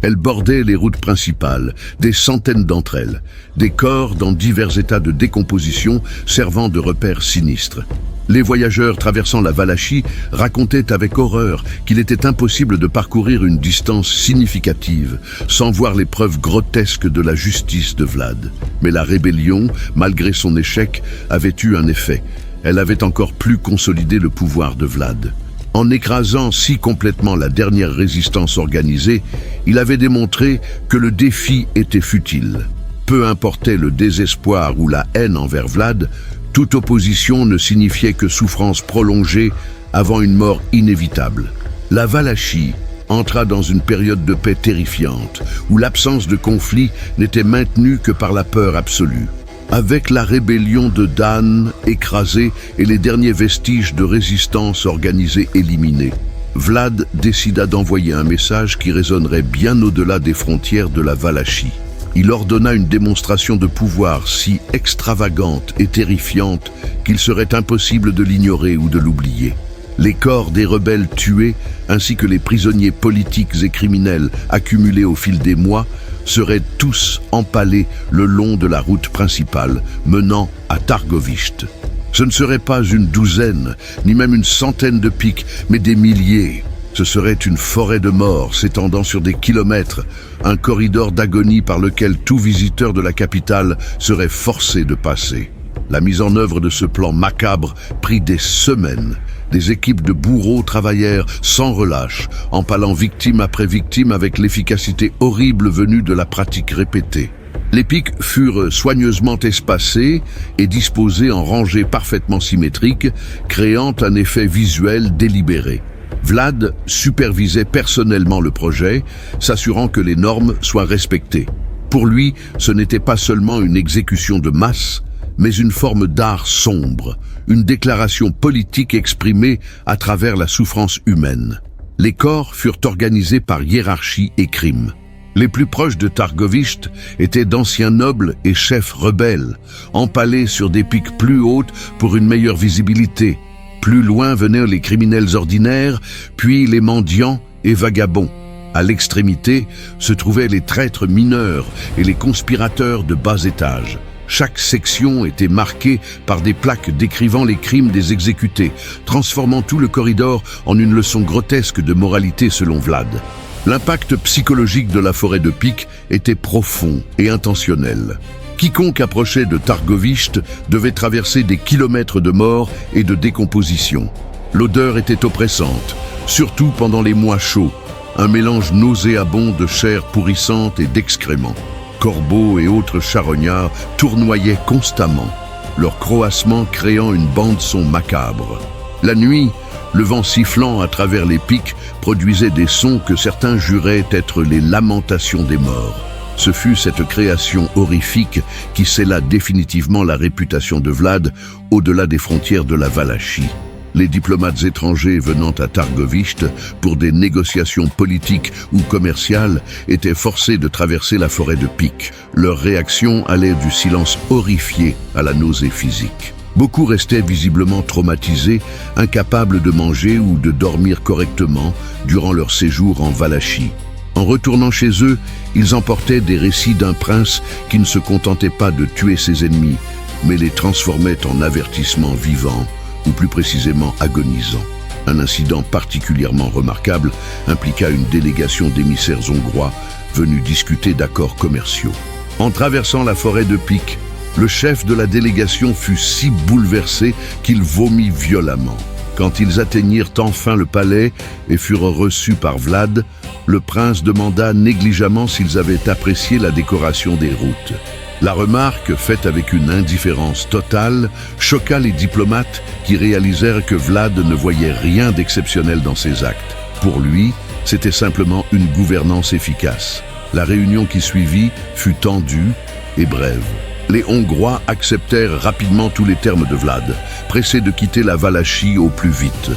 Elles bordaient les routes principales, des centaines d'entre elles, des corps dans divers états de décomposition servant de repères sinistres. Les voyageurs traversant la Valachie racontaient avec horreur qu'il était impossible de parcourir une distance significative sans voir les preuves grotesques de la justice de Vlad. Mais la rébellion, malgré son échec, avait eu un effet. Elle avait encore plus consolidé le pouvoir de Vlad. En écrasant si complètement la dernière résistance organisée, il avait démontré que le défi était futile. Peu importait le désespoir ou la haine envers Vlad, toute opposition ne signifiait que souffrance prolongée avant une mort inévitable. La Valachie entra dans une période de paix terrifiante, où l'absence de conflit n'était maintenue que par la peur absolue. Avec la rébellion de Dan écrasée et les derniers vestiges de résistance organisée éliminés, Vlad décida d'envoyer un message qui résonnerait bien au-delà des frontières de la Valachie. Il ordonna une démonstration de pouvoir si extravagante et terrifiante qu'il serait impossible de l'ignorer ou de l'oublier. Les corps des rebelles tués, ainsi que les prisonniers politiques et criminels accumulés au fil des mois, seraient tous empalés le long de la route principale menant à Targovishte. Ce ne serait pas une douzaine, ni même une centaine de pics, mais des milliers. Ce serait une forêt de morts s'étendant sur des kilomètres, un corridor d'agonie par lequel tout visiteur de la capitale serait forcé de passer. La mise en œuvre de ce plan macabre prit des semaines. Des équipes de bourreaux travaillèrent sans relâche, empalant victime après victime avec l'efficacité horrible venue de la pratique répétée. Les pics furent soigneusement espacés et disposés en rangées parfaitement symétriques, créant un effet visuel délibéré. Vlad supervisait personnellement le projet, s'assurant que les normes soient respectées. Pour lui, ce n'était pas seulement une exécution de masse, mais une forme d'art sombre, une déclaration politique exprimée à travers la souffrance humaine. Les corps furent organisés par hiérarchie et crime. Les plus proches de Targovishte étaient d'anciens nobles et chefs rebelles, empalés sur des pics plus hautes pour une meilleure visibilité. Plus loin venaient les criminels ordinaires, puis les mendiants et vagabonds. À l'extrémité se trouvaient les traîtres mineurs et les conspirateurs de bas étage. Chaque section était marquée par des plaques décrivant les crimes des exécutés, transformant tout le corridor en une leçon grotesque de moralité selon Vlad. L'impact psychologique de la forêt de pics était profond et intentionnel. Quiconque approchait de Targovishte devait traverser des kilomètres de mort et de décomposition. L'odeur était oppressante, surtout pendant les mois chauds, un mélange nauséabond de chair pourrissante et d'excréments. Corbeaux et autres charognards tournoyaient constamment, leur croassement créant une bande-son macabre. La nuit, le vent sifflant à travers les pics produisait des sons que certains juraient être les lamentations des morts. Ce fut cette création horrifique qui scella définitivement la réputation de Vlad au-delà des frontières de la Valachie. Les diplomates étrangers venant à Targovishte pour des négociations politiques ou commerciales étaient forcés de traverser la forêt de pics. Leur réaction allait du silence horrifié à la nausée physique. Beaucoup restaient visiblement traumatisés, incapables de manger ou de dormir correctement durant leur séjour en Valachie. En retournant chez eux, ils emportaient des récits d'un prince qui ne se contentait pas de tuer ses ennemis, mais les transformait en avertissements vivants, ou plus précisément agonisants. Un incident particulièrement remarquable impliqua une délégation d'émissaires hongrois venus discuter d'accords commerciaux. En traversant la forêt de pics, le chef de la délégation fut si bouleversé qu'il vomit violemment. Quand ils atteignirent enfin le palais et furent reçus par Vlad, le prince demanda négligemment s'ils avaient apprécié la décoration des routes. La remarque, faite avec une indifférence totale, choqua les diplomates qui réalisèrent que Vlad ne voyait rien d'exceptionnel dans ses actes. Pour lui, c'était simplement une gouvernance efficace. La réunion qui suivit fut tendue et brève. Les Hongrois acceptèrent rapidement tous les termes de Vlad, pressés de quitter la Valachie au plus vite.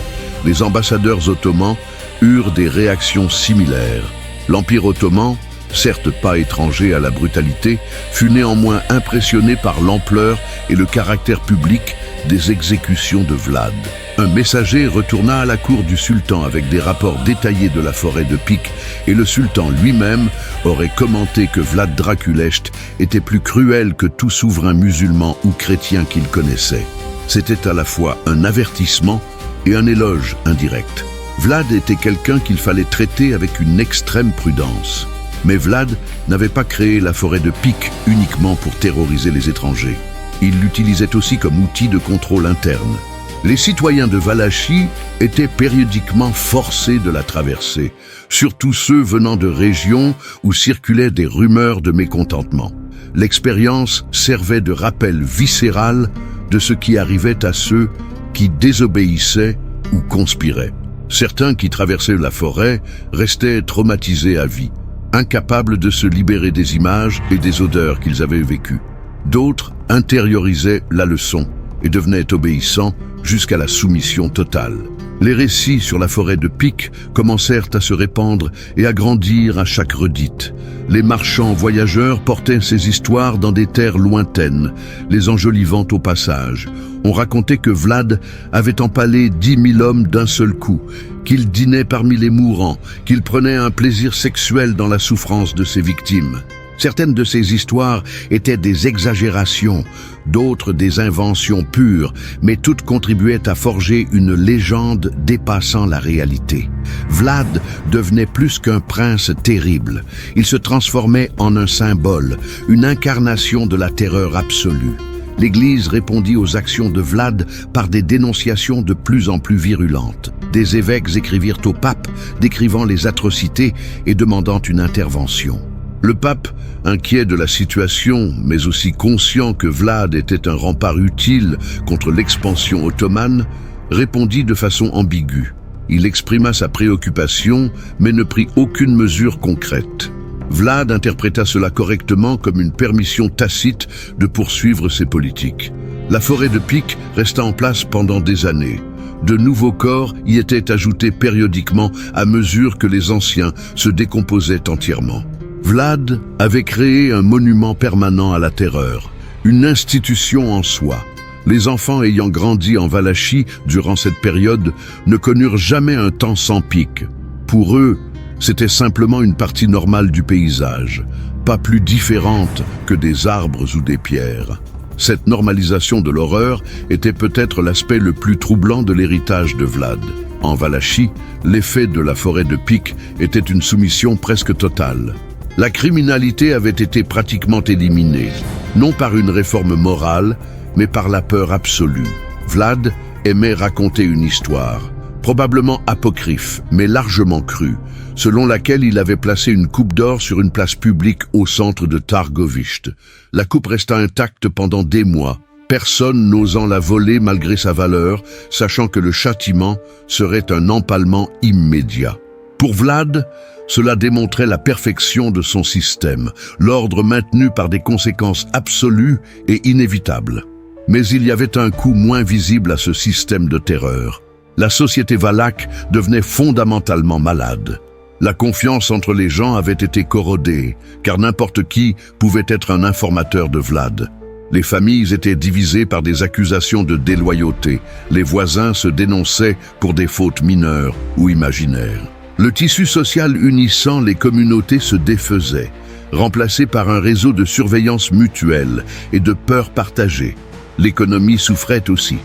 Les ambassadeurs ottomans eurent des réactions similaires. L'Empire ottoman, certes pas étranger à la brutalité, fut néanmoins impressionné par l'ampleur et le caractère public des exécutions de Vlad. Un messager retourna à la cour du sultan avec des rapports détaillés de la forêt de Pic, et le sultan lui-même aurait commenté que Vlad Draculesht était plus cruel que tout souverain musulman ou chrétien qu'il connaissait. C'était à la fois un avertissement et un éloge indirect. Vlad était quelqu'un qu'il fallait traiter avec une extrême prudence. Mais Vlad n'avait pas créé la forêt de Pic uniquement pour terroriser les étrangers. Il l'utilisait aussi comme outil de contrôle interne. Les citoyens de Valachie étaient périodiquement forcés de la traverser, surtout ceux venant de régions où circulaient des rumeurs de mécontentement. L'expérience servait de rappel viscéral de ce qui arrivait à ceux qui désobéissaient ou conspiraient. Certains qui traversaient la forêt restaient traumatisés à vie, incapables de se libérer des images et des odeurs qu'ils avaient vécues. D'autres intériorisaient la leçon et devenaient obéissants jusqu'à la soumission totale. Les récits sur la forêt de Pic commencèrent à se répandre et à grandir à chaque redite. Les marchands voyageurs portaient ces histoires dans des terres lointaines, les enjolivant au passage. On racontait que Vlad avait empalé 10 000 hommes d'un seul coup, qu'il dînait parmi les mourants, qu'il prenait un plaisir sexuel dans la souffrance de ses victimes. Certaines de ces histoires étaient des exagérations, d'autres des inventions pures, mais toutes contribuaient à forger une légende dépassant la réalité. Vlad devenait plus qu'un prince terrible. Il se transformait en un symbole, une incarnation de la terreur absolue. L'Église répondit aux actions de Vlad par des dénonciations de plus en plus virulentes. Des évêques écrivirent au pape, décrivant les atrocités et demandant une intervention. Le pape, inquiet de la situation, mais aussi conscient que Vlad était un rempart utile contre l'expansion ottomane, répondit de façon ambiguë. Il exprima sa préoccupation, mais ne prit aucune mesure concrète. Vlad interpréta cela correctement comme une permission tacite de poursuivre ses politiques. La forêt de Pic resta en place pendant des années. De nouveaux corps y étaient ajoutés périodiquement à mesure que les anciens se décomposaient entièrement. Vlad avait créé un monument permanent à la terreur, une institution en soi. Les enfants ayant grandi en Valachie durant cette période ne connurent jamais un temps sans Pic. Pour eux, c'était simplement une partie normale du paysage, pas plus différente que des arbres ou des pierres. Cette normalisation de l'horreur était peut-être l'aspect le plus troublant de l'héritage de Vlad. En Valachie, l'effet de la forêt de Pic était une soumission presque totale. La criminalité avait été pratiquement éliminée, non par une réforme morale, mais par la peur absolue. Vlad aimait raconter une histoire, probablement apocryphe, mais largement crue, selon laquelle il avait placé une coupe d'or sur une place publique au centre de Targovishte. La coupe resta intacte pendant des mois, personne n'osant la voler malgré sa valeur, sachant que le châtiment serait un empalement immédiat. Pour Vlad, cela démontrait la perfection de son système, l'ordre maintenu par des conséquences absolues et inévitables. Mais il y avait un coût moins visible à ce système de terreur. La société valaque devenait fondamentalement malade. La confiance entre les gens avait été corrodée, car n'importe qui pouvait être un informateur de Vlad. Les familles étaient divisées par des accusations de déloyauté. Les voisins se dénonçaient pour des fautes mineures ou imaginaires. Le tissu social unissant les communautés se défaisait, remplacé par un réseau de surveillance mutuelle et de peur partagée. L'économie souffrait aussi,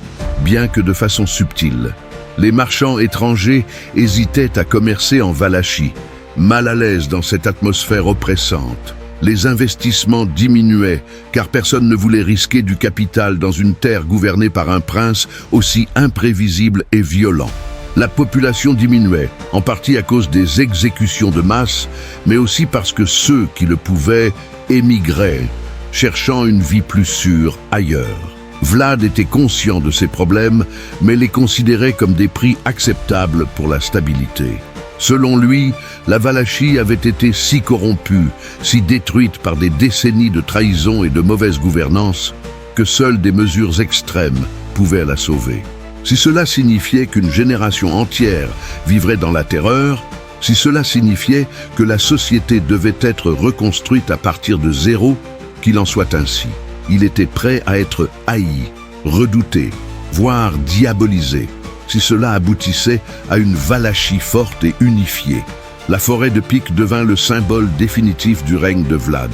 bien que de façon subtile. Les marchands étrangers hésitaient à commercer en Valachie, mal à l'aise dans cette atmosphère oppressante. Les investissements diminuaient, car personne ne voulait risquer du capital dans une terre gouvernée par un prince aussi imprévisible et violent. La population diminuait, en partie à cause des exécutions de masse, mais aussi parce que ceux qui le pouvaient émigraient, cherchant une vie plus sûre ailleurs. Vlad était conscient de ces problèmes, mais les considérait comme des prix acceptables pour la stabilité. Selon lui, la Valachie avait été si corrompue, si détruite par des décennies de trahison et de mauvaise gouvernance, que seules des mesures extrêmes pouvaient la sauver. Si cela signifiait qu'une génération entière vivrait dans la terreur, si cela signifiait que la société devait être reconstruite à partir de zéro, qu'il en soit ainsi. Il était prêt à être haï, redouté, voire diabolisé. si cela aboutissait à une Valachie forte et unifiée. La forêt de Pic devint le symbole définitif du règne de Vlad.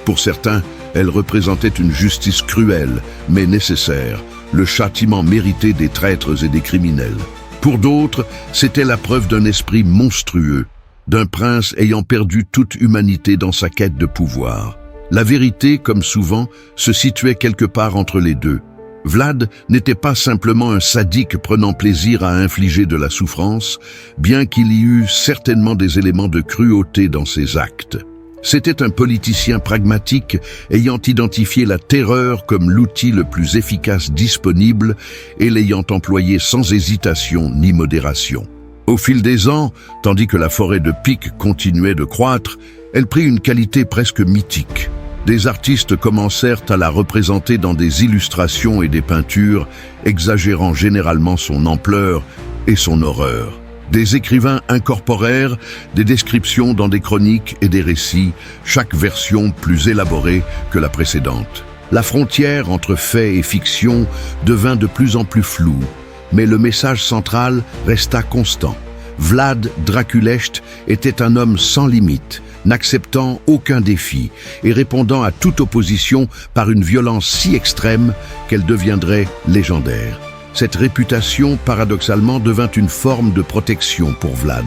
Pour certains, elle représentait une justice cruelle, mais nécessaire, le châtiment mérité des traîtres et des criminels. Pour d'autres, c'était la preuve d'un esprit monstrueux, d'un prince ayant perdu toute humanité dans sa quête de pouvoir. La vérité, comme souvent, se situait quelque part entre les deux. Vlad n'était pas simplement un sadique prenant plaisir à infliger de la souffrance, bien qu'il y eût certainement des éléments de cruauté dans ses actes. C'était un politicien pragmatique ayant identifié la terreur comme l'outil le plus efficace disponible et l'ayant employé sans hésitation ni modération. Au fil des ans, tandis que la forêt de Pic continuait de croître, elle prit une qualité presque mythique. Des artistes commencèrent à la représenter dans des illustrations et des peintures, exagérant généralement son ampleur et son horreur. Des écrivains incorporèrent des descriptions dans des chroniques et des récits, chaque version plus élaborée que la précédente. La frontière entre fait et fiction devint de plus en plus floue, mais le message central resta constant. Vlad Draculaește était un homme sans limite, n'acceptant aucun défi et répondant à toute opposition par une violence si extrême qu'elle deviendrait légendaire. Cette réputation, paradoxalement, devint une forme de protection pour Vlad.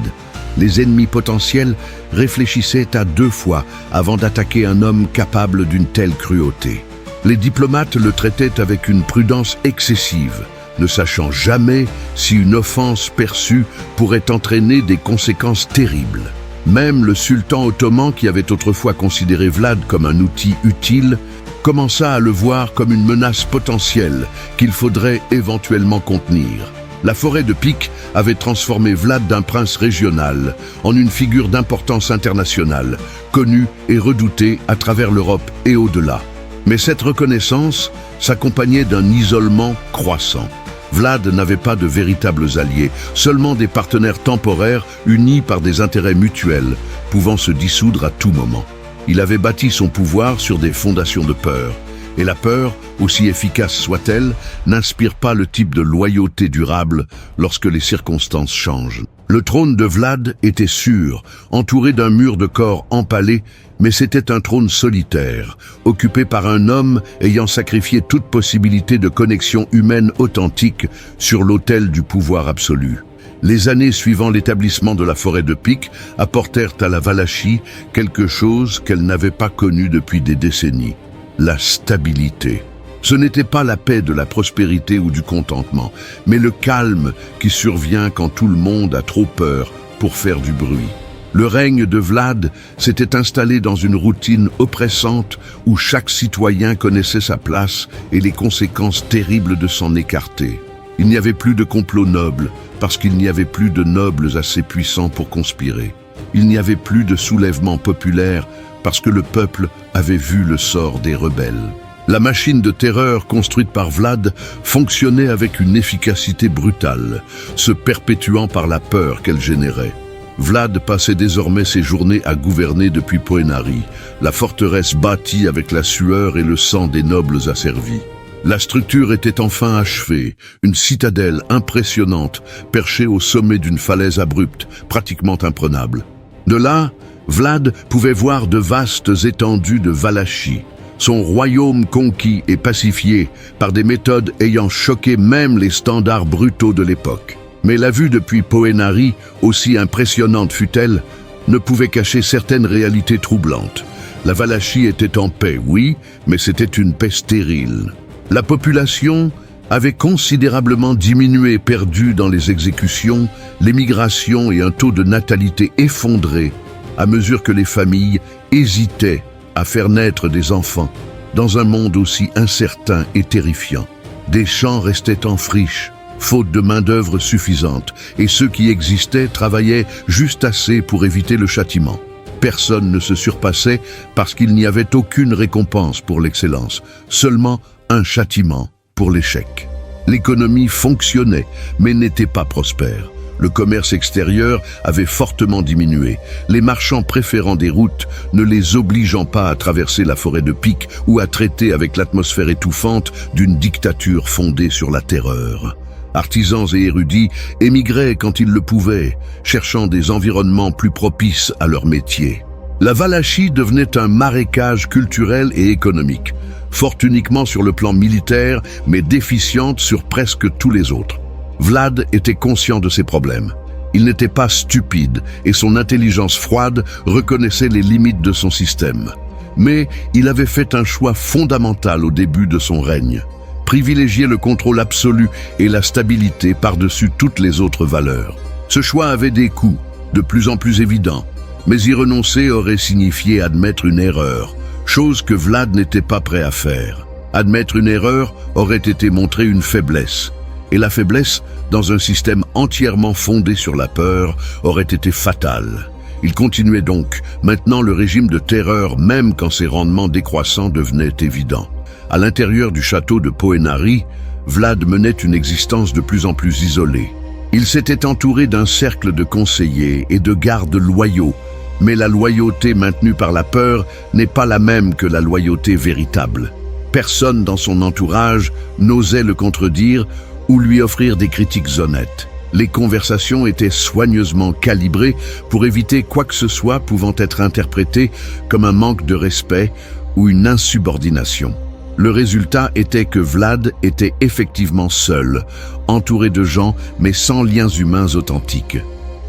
Les ennemis potentiels réfléchissaient à 2 fois avant d'attaquer un homme capable d'une telle cruauté. Les diplomates le traitaient avec une prudence excessive, ne sachant jamais si une offense perçue pourrait entraîner des conséquences terribles. Même le sultan ottoman, qui avait autrefois considéré Vlad comme un outil utile, commença à le voir comme une menace potentielle qu'il faudrait éventuellement contenir. La forêt de Pic avait transformé Vlad d'un prince régional en une figure d'importance internationale, connue et redoutée à travers l'Europe et au-delà. Mais cette reconnaissance s'accompagnait d'un isolement croissant. Vlad n'avait pas de véritables alliés, seulement des partenaires temporaires unis par des intérêts mutuels, pouvant se dissoudre à tout moment. Il avait bâti son pouvoir sur des fondations de peur, et la peur, aussi efficace soit-elle, n'inspire pas le type de loyauté durable lorsque les circonstances changent. Le trône de Vlad était sûr, entouré d'un mur de corps empalés, mais c'était un trône solitaire, occupé par un homme ayant sacrifié toute possibilité de connexion humaine authentique sur l'autel du pouvoir absolu. Les années suivant l'établissement de la forêt de Pic apportèrent à la Valachie quelque chose qu'elle n'avait pas connu depuis des décennies: la stabilité. Ce n'était pas la paix de la prospérité ou du contentement, mais le calme qui survient quand tout le monde a trop peur pour faire du bruit. Le règne de Vlad s'était installé dans une routine oppressante où chaque citoyen connaissait sa place et les conséquences terribles de s'en écarter. Il n'y avait plus de complot noble, parce qu'il n'y avait plus de nobles assez puissants pour conspirer. Il n'y avait plus de soulèvement populaire, parce que le peuple avait vu le sort des rebelles. La machine de terreur construite par Vlad fonctionnait avec une efficacité brutale, se perpétuant par la peur qu'elle générait. Vlad passait désormais ses journées à gouverner depuis Poenari, la forteresse bâtie avec la sueur et le sang des nobles asservis. La structure était enfin achevée, une citadelle impressionnante, perchée au sommet d'une falaise abrupte, pratiquement imprenable. De là, Vlad pouvait voir de vastes étendues de Valachie, son royaume conquis et pacifié par des méthodes ayant choqué même les standards brutaux de l'époque. Mais la vue depuis Poenari, aussi impressionnante fût-elle, ne pouvait cacher certaines réalités troublantes. La Valachie était en paix, oui, mais c'était une paix stérile. La population avait considérablement diminué, perdue dans les exécutions, l'émigration et un taux de natalité effondré à mesure que les familles hésitaient à faire naître des enfants dans un monde aussi incertain et terrifiant. Des champs restaient en friche, faute de main-d'œuvre suffisante, et ceux qui existaient travaillaient juste assez pour éviter le châtiment. Personne ne se surpassait parce qu'il n'y avait aucune récompense pour l'excellence, seulement un châtiment pour l'échec. L'économie fonctionnait, mais n'était pas prospère. Le commerce extérieur avait fortement diminué, les marchands préférant des routes, ne les obligeant pas à traverser la forêt de Pic ou à traiter avec l'atmosphère étouffante d'une dictature fondée sur la terreur. Artisans et érudits émigraient quand ils le pouvaient, cherchant des environnements plus propices à leur métier. La Valachie devenait un marécage culturel et économique, forte uniquement sur le plan militaire, mais déficiente sur presque tous les autres. Vlad était conscient de ses problèmes. Il n'était pas stupide et son intelligence froide reconnaissait les limites de son système. Mais il avait fait un choix fondamental au début de son règne. Privilégier le contrôle absolu et la stabilité par-dessus toutes les autres valeurs. Ce choix avait des coûts, de plus en plus évidents, mais y renoncer aurait signifié admettre une erreur, chose que Vlad n'était pas prêt à faire. Admettre une erreur aurait été montrer une faiblesse, et la faiblesse, dans un système entièrement fondé sur la peur, aurait été fatale. Il continuait donc, maintenant le régime de terreur, même quand ses rendements décroissants devenaient évidents. À l'intérieur du château de Poenari, Vlad menait une existence de plus en plus isolée. Il s'était entouré d'un cercle de conseillers et de gardes loyaux, mais la loyauté maintenue par la peur n'est pas la même que la loyauté véritable. Personne dans son entourage n'osait le contredire ou lui offrir des critiques honnêtes. Les conversations étaient soigneusement calibrées pour éviter quoi que ce soit pouvant être interprété comme un manque de respect ou une insubordination. Le résultat était que Vlad était effectivement seul, entouré de gens mais sans liens humains authentiques.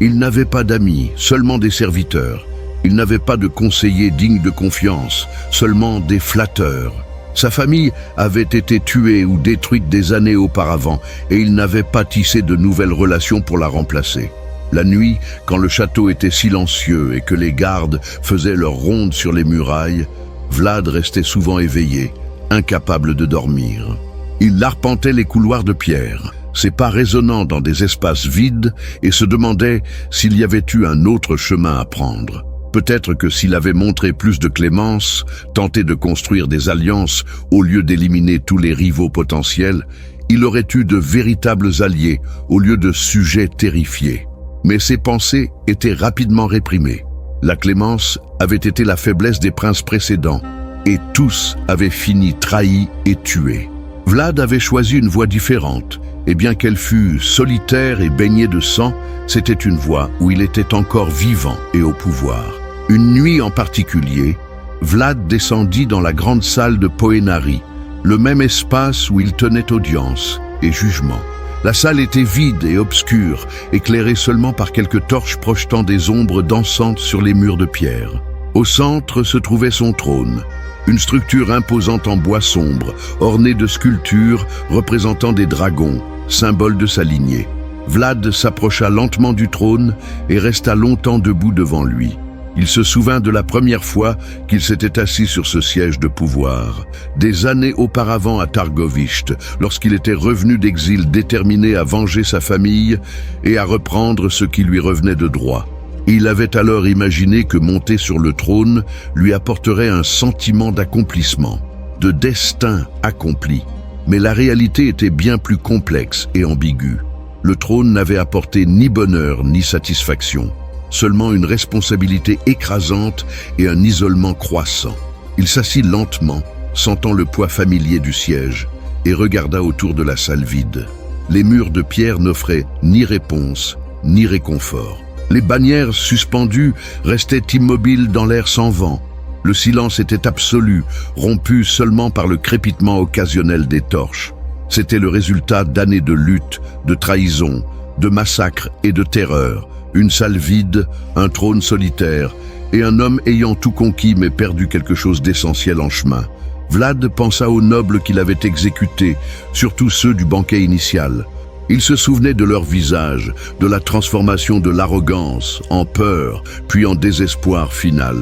Il n'avait pas d'amis, seulement des serviteurs. Il n'avait pas de conseillers dignes de confiance, seulement des flatteurs. Sa famille avait été tuée ou détruite des années auparavant et il n'avait pas tissé de nouvelles relations pour la remplacer. La nuit, quand le château était silencieux et que les gardes faisaient leur ronde sur les murailles, Vlad restait souvent éveillé, incapable de dormir. Il arpentait les couloirs de pierre, ses pas résonnant dans des espaces vides, et se demandait s'il y avait eu un autre chemin à prendre. Peut-être que s'il avait montré plus de clémence, tenté de construire des alliances au lieu d'éliminer tous les rivaux potentiels, il aurait eu de véritables alliés au lieu de sujets terrifiés. Mais ses pensées étaient rapidement réprimées. La clémence avait été la faiblesse des princes précédents, et tous avaient fini trahis et tués. Vlad avait choisi une voie différente, et bien qu'elle fût solitaire et baignée de sang, c'était une voie où il était encore vivant et au pouvoir. Une nuit en particulier, Vlad descendit dans la grande salle de Poenari, le même espace où il tenait audience et jugement. La salle était vide et obscure, éclairée seulement par quelques torches projetant des ombres dansantes sur les murs de pierre. Au centre se trouvait son trône, une structure imposante en bois sombre, ornée de sculptures représentant des dragons, symbole de sa lignée. Vlad s'approcha lentement du trône et resta longtemps debout devant lui. Il se souvint de la première fois qu'il s'était assis sur ce siège de pouvoir, des années auparavant à Targovishte, lorsqu'il était revenu d'exil déterminé à venger sa famille et à reprendre ce qui lui revenait de droit. Il avait alors imaginé que monter sur le trône lui apporterait un sentiment d'accomplissement, de destin accompli. Mais la réalité était bien plus complexe et ambiguë. Le trône n'avait apporté ni bonheur ni satisfaction, seulement une responsabilité écrasante et un isolement croissant. Il s'assit lentement, sentant le poids familier du siège, et regarda autour de la salle vide. Les murs de pierre n'offraient ni réponse, ni réconfort. Les bannières suspendues restaient immobiles dans l'air sans vent. Le silence était absolu, rompu seulement par le crépitement occasionnel des torches. C'était le résultat d'années de lutte, de trahison, de massacres et de terreur. Une salle vide, un trône solitaire, et un homme ayant tout conquis mais perdu quelque chose d'essentiel en chemin. Vlad pensa aux nobles qu'il avait exécutés, surtout ceux du banquet initial. Il se souvenait de leur visage, de la transformation de l'arrogance en peur, puis en désespoir final.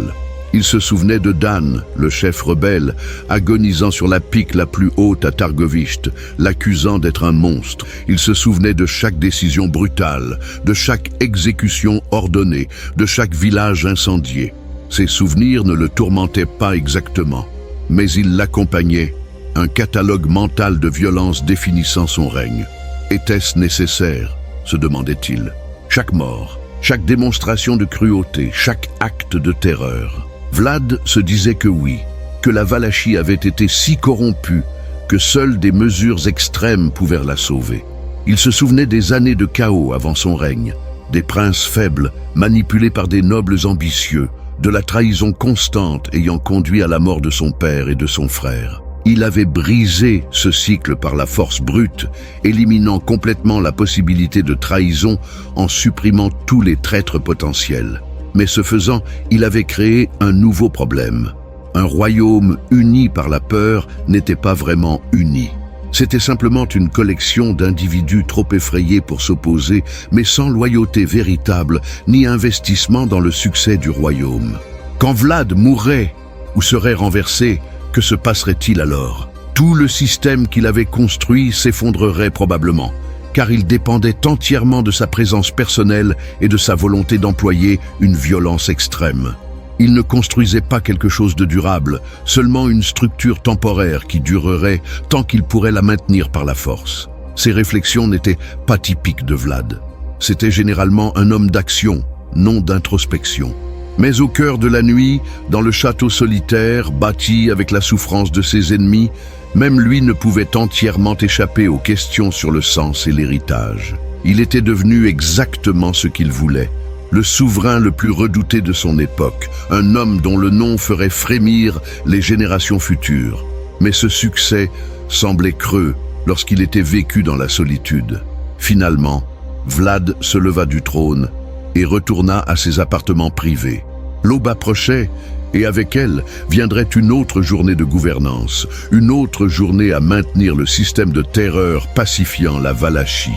Il se souvenait de Dan, le chef rebelle, agonisant sur la pique la plus haute à Targovishte, l'accusant d'être un monstre. Il se souvenait de chaque décision brutale, de chaque exécution ordonnée, de chaque village incendié. Ces souvenirs ne le tourmentaient pas exactement, mais ils l'accompagnaient, un catalogue mental de violence définissant son règne. Était-ce nécessaire, se demandait-il. Chaque mort, chaque démonstration de cruauté, chaque acte de terreur. Vlad se disait que oui, que la Valachie avait été si corrompue que seules des mesures extrêmes pouvaient la sauver. Il se souvenait des années de chaos avant son règne, des princes faibles manipulés par des nobles ambitieux, de la trahison constante ayant conduit à la mort de son père et de son frère. Il avait brisé ce cycle par la force brute, éliminant complètement la possibilité de trahison en supprimant tous les traîtres potentiels. Mais ce faisant, il avait créé un nouveau problème. Un royaume uni par la peur n'était pas vraiment uni. C'était simplement une collection d'individus trop effrayés pour s'opposer, mais sans loyauté véritable ni investissement dans le succès du royaume. Quand Vlad mourrait ou serait renversé, que se passerait-il alors? Tout le système qu'il avait construit s'effondrerait probablement, car il dépendait entièrement de sa présence personnelle et de sa volonté d'employer une violence extrême. Il ne construisait pas quelque chose de durable, seulement une structure temporaire qui durerait tant qu'il pourrait la maintenir par la force. Ses réflexions n'étaient pas typiques de Vlad. C'était généralement un homme d'action, non d'introspection. Mais au cœur de la nuit, dans le château solitaire, bâti avec la souffrance de ses ennemis, même lui ne pouvait entièrement échapper aux questions sur le sens et l'héritage. Il était devenu exactement ce qu'il voulait. Le souverain le plus redouté de son époque, un homme dont le nom ferait frémir les générations futures. Mais ce succès semblait creux lorsqu'il était vécu dans la solitude. Finalement, Vlad se leva du trône et retourna à ses appartements privés. L'aube approchait, et avec elle viendrait une autre journée de gouvernance, une autre journée à maintenir le système de terreur pacifiant la Valachie.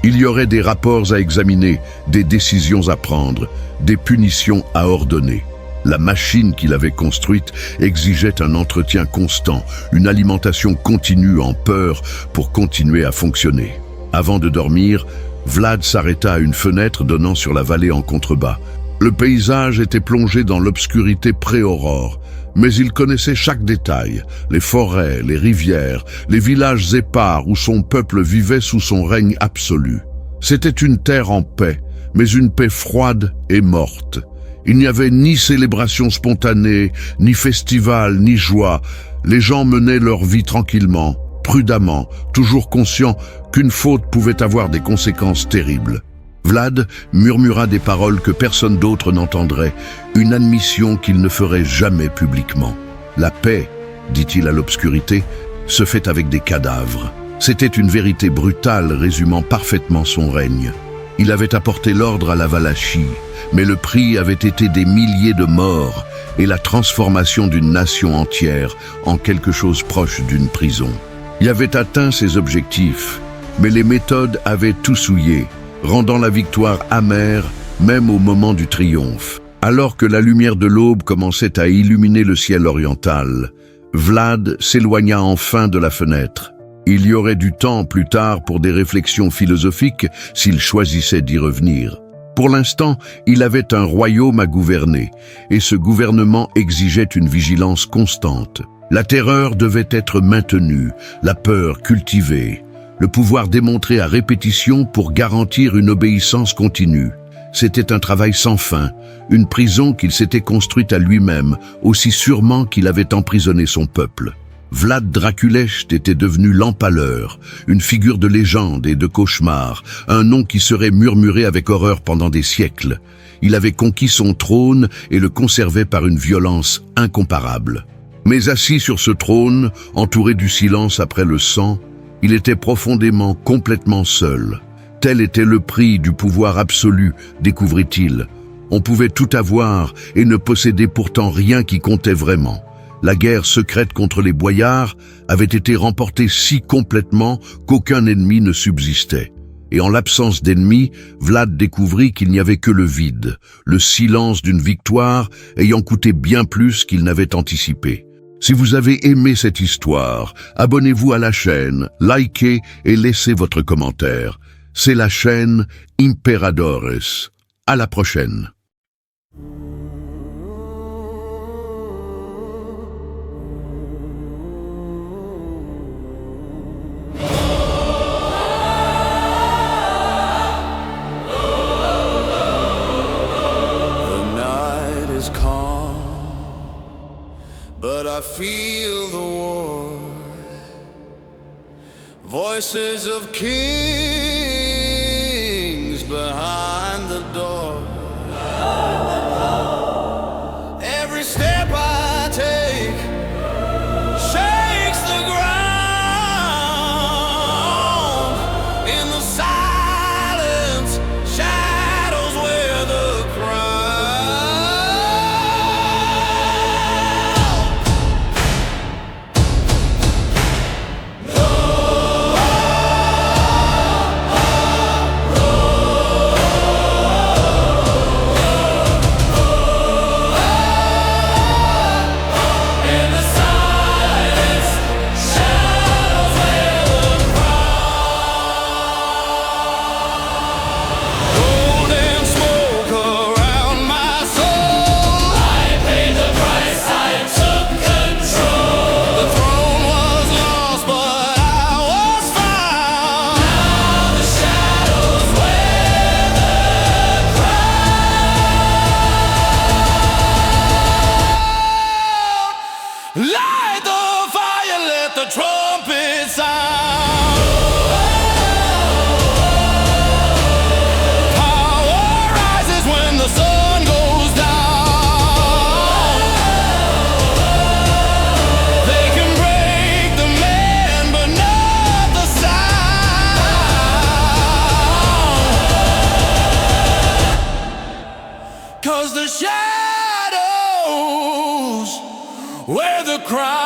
Il y aurait des rapports à examiner, des décisions à prendre, des punitions à ordonner. La machine qu'il avait construite exigeait un entretien constant, une alimentation continue en peur pour continuer à fonctionner. Avant de dormir, Vlad s'arrêta à une fenêtre donnant sur la vallée en contrebas. Le paysage était plongé dans l'obscurité pré-aurore, mais il connaissait chaque détail, les forêts, les rivières, les villages épars où son peuple vivait sous son règne absolu. C'était une terre en paix, mais une paix froide et morte. Il n'y avait ni célébration spontanée, ni festival, ni joie. Les gens menaient leur vie tranquillement, prudemment, toujours conscients qu'une faute pouvait avoir des conséquences terribles. Vlad murmura des paroles que personne d'autre n'entendrait, une admission qu'il ne ferait jamais publiquement. La paix, dit-il à l'obscurité, se fait avec des cadavres. C'était une vérité brutale résumant parfaitement son règne. Il avait apporté l'ordre à la Valachie, mais le prix avait été des milliers de morts et la transformation d'une nation entière en quelque chose proche d'une prison. Il avait atteint ses objectifs, mais les méthodes avaient tout souillé, rendant la victoire amère même au moment du triomphe. Alors que la lumière de l'aube commençait à illuminer le ciel oriental, Vlad s'éloigna enfin de la fenêtre. Il y aurait du temps plus tard pour des réflexions philosophiques s'il choisissait d'y revenir. Pour l'instant, il avait un royaume à gouverner, et ce gouvernement exigeait une vigilance constante. La terreur devait être maintenue, la peur cultivée, le pouvoir démontré à répétition pour garantir une obéissance continue. C'était un travail sans fin, une prison qu'il s'était construite à lui-même, aussi sûrement qu'il avait emprisonné son peuple. Vlad Draculesht était devenu l'Empaleur, une figure de légende et de cauchemar, un nom qui serait murmuré avec horreur pendant des siècles. Il avait conquis son trône et le conservait par une violence incomparable. Mais assis sur ce trône, entouré du silence après le sang, il était profondément, complètement seul. Tel était le prix du pouvoir absolu, découvrit-il. On pouvait tout avoir et ne possédait pourtant rien qui comptait vraiment. La guerre secrète contre les boyards avait été remportée si complètement qu'aucun ennemi ne subsistait. Et en l'absence d'ennemis, Vlad découvrit qu'il n'y avait que le vide, le silence d'une victoire ayant coûté bien plus qu'il n'avait anticipé. Si vous avez aimé cette histoire, abonnez-vous à la chaîne, likez et laissez votre commentaire. C'est la chaîne Imperadores. À la prochaine. But I feel the war, voices of kings behind the door. Every step I take shakes the ground. In the silence, shadows wear the light the fire, let the trumpet sound. Power rises when the sun goes down. They can break the man, but not the sound. 'Cause the shadows where the crowd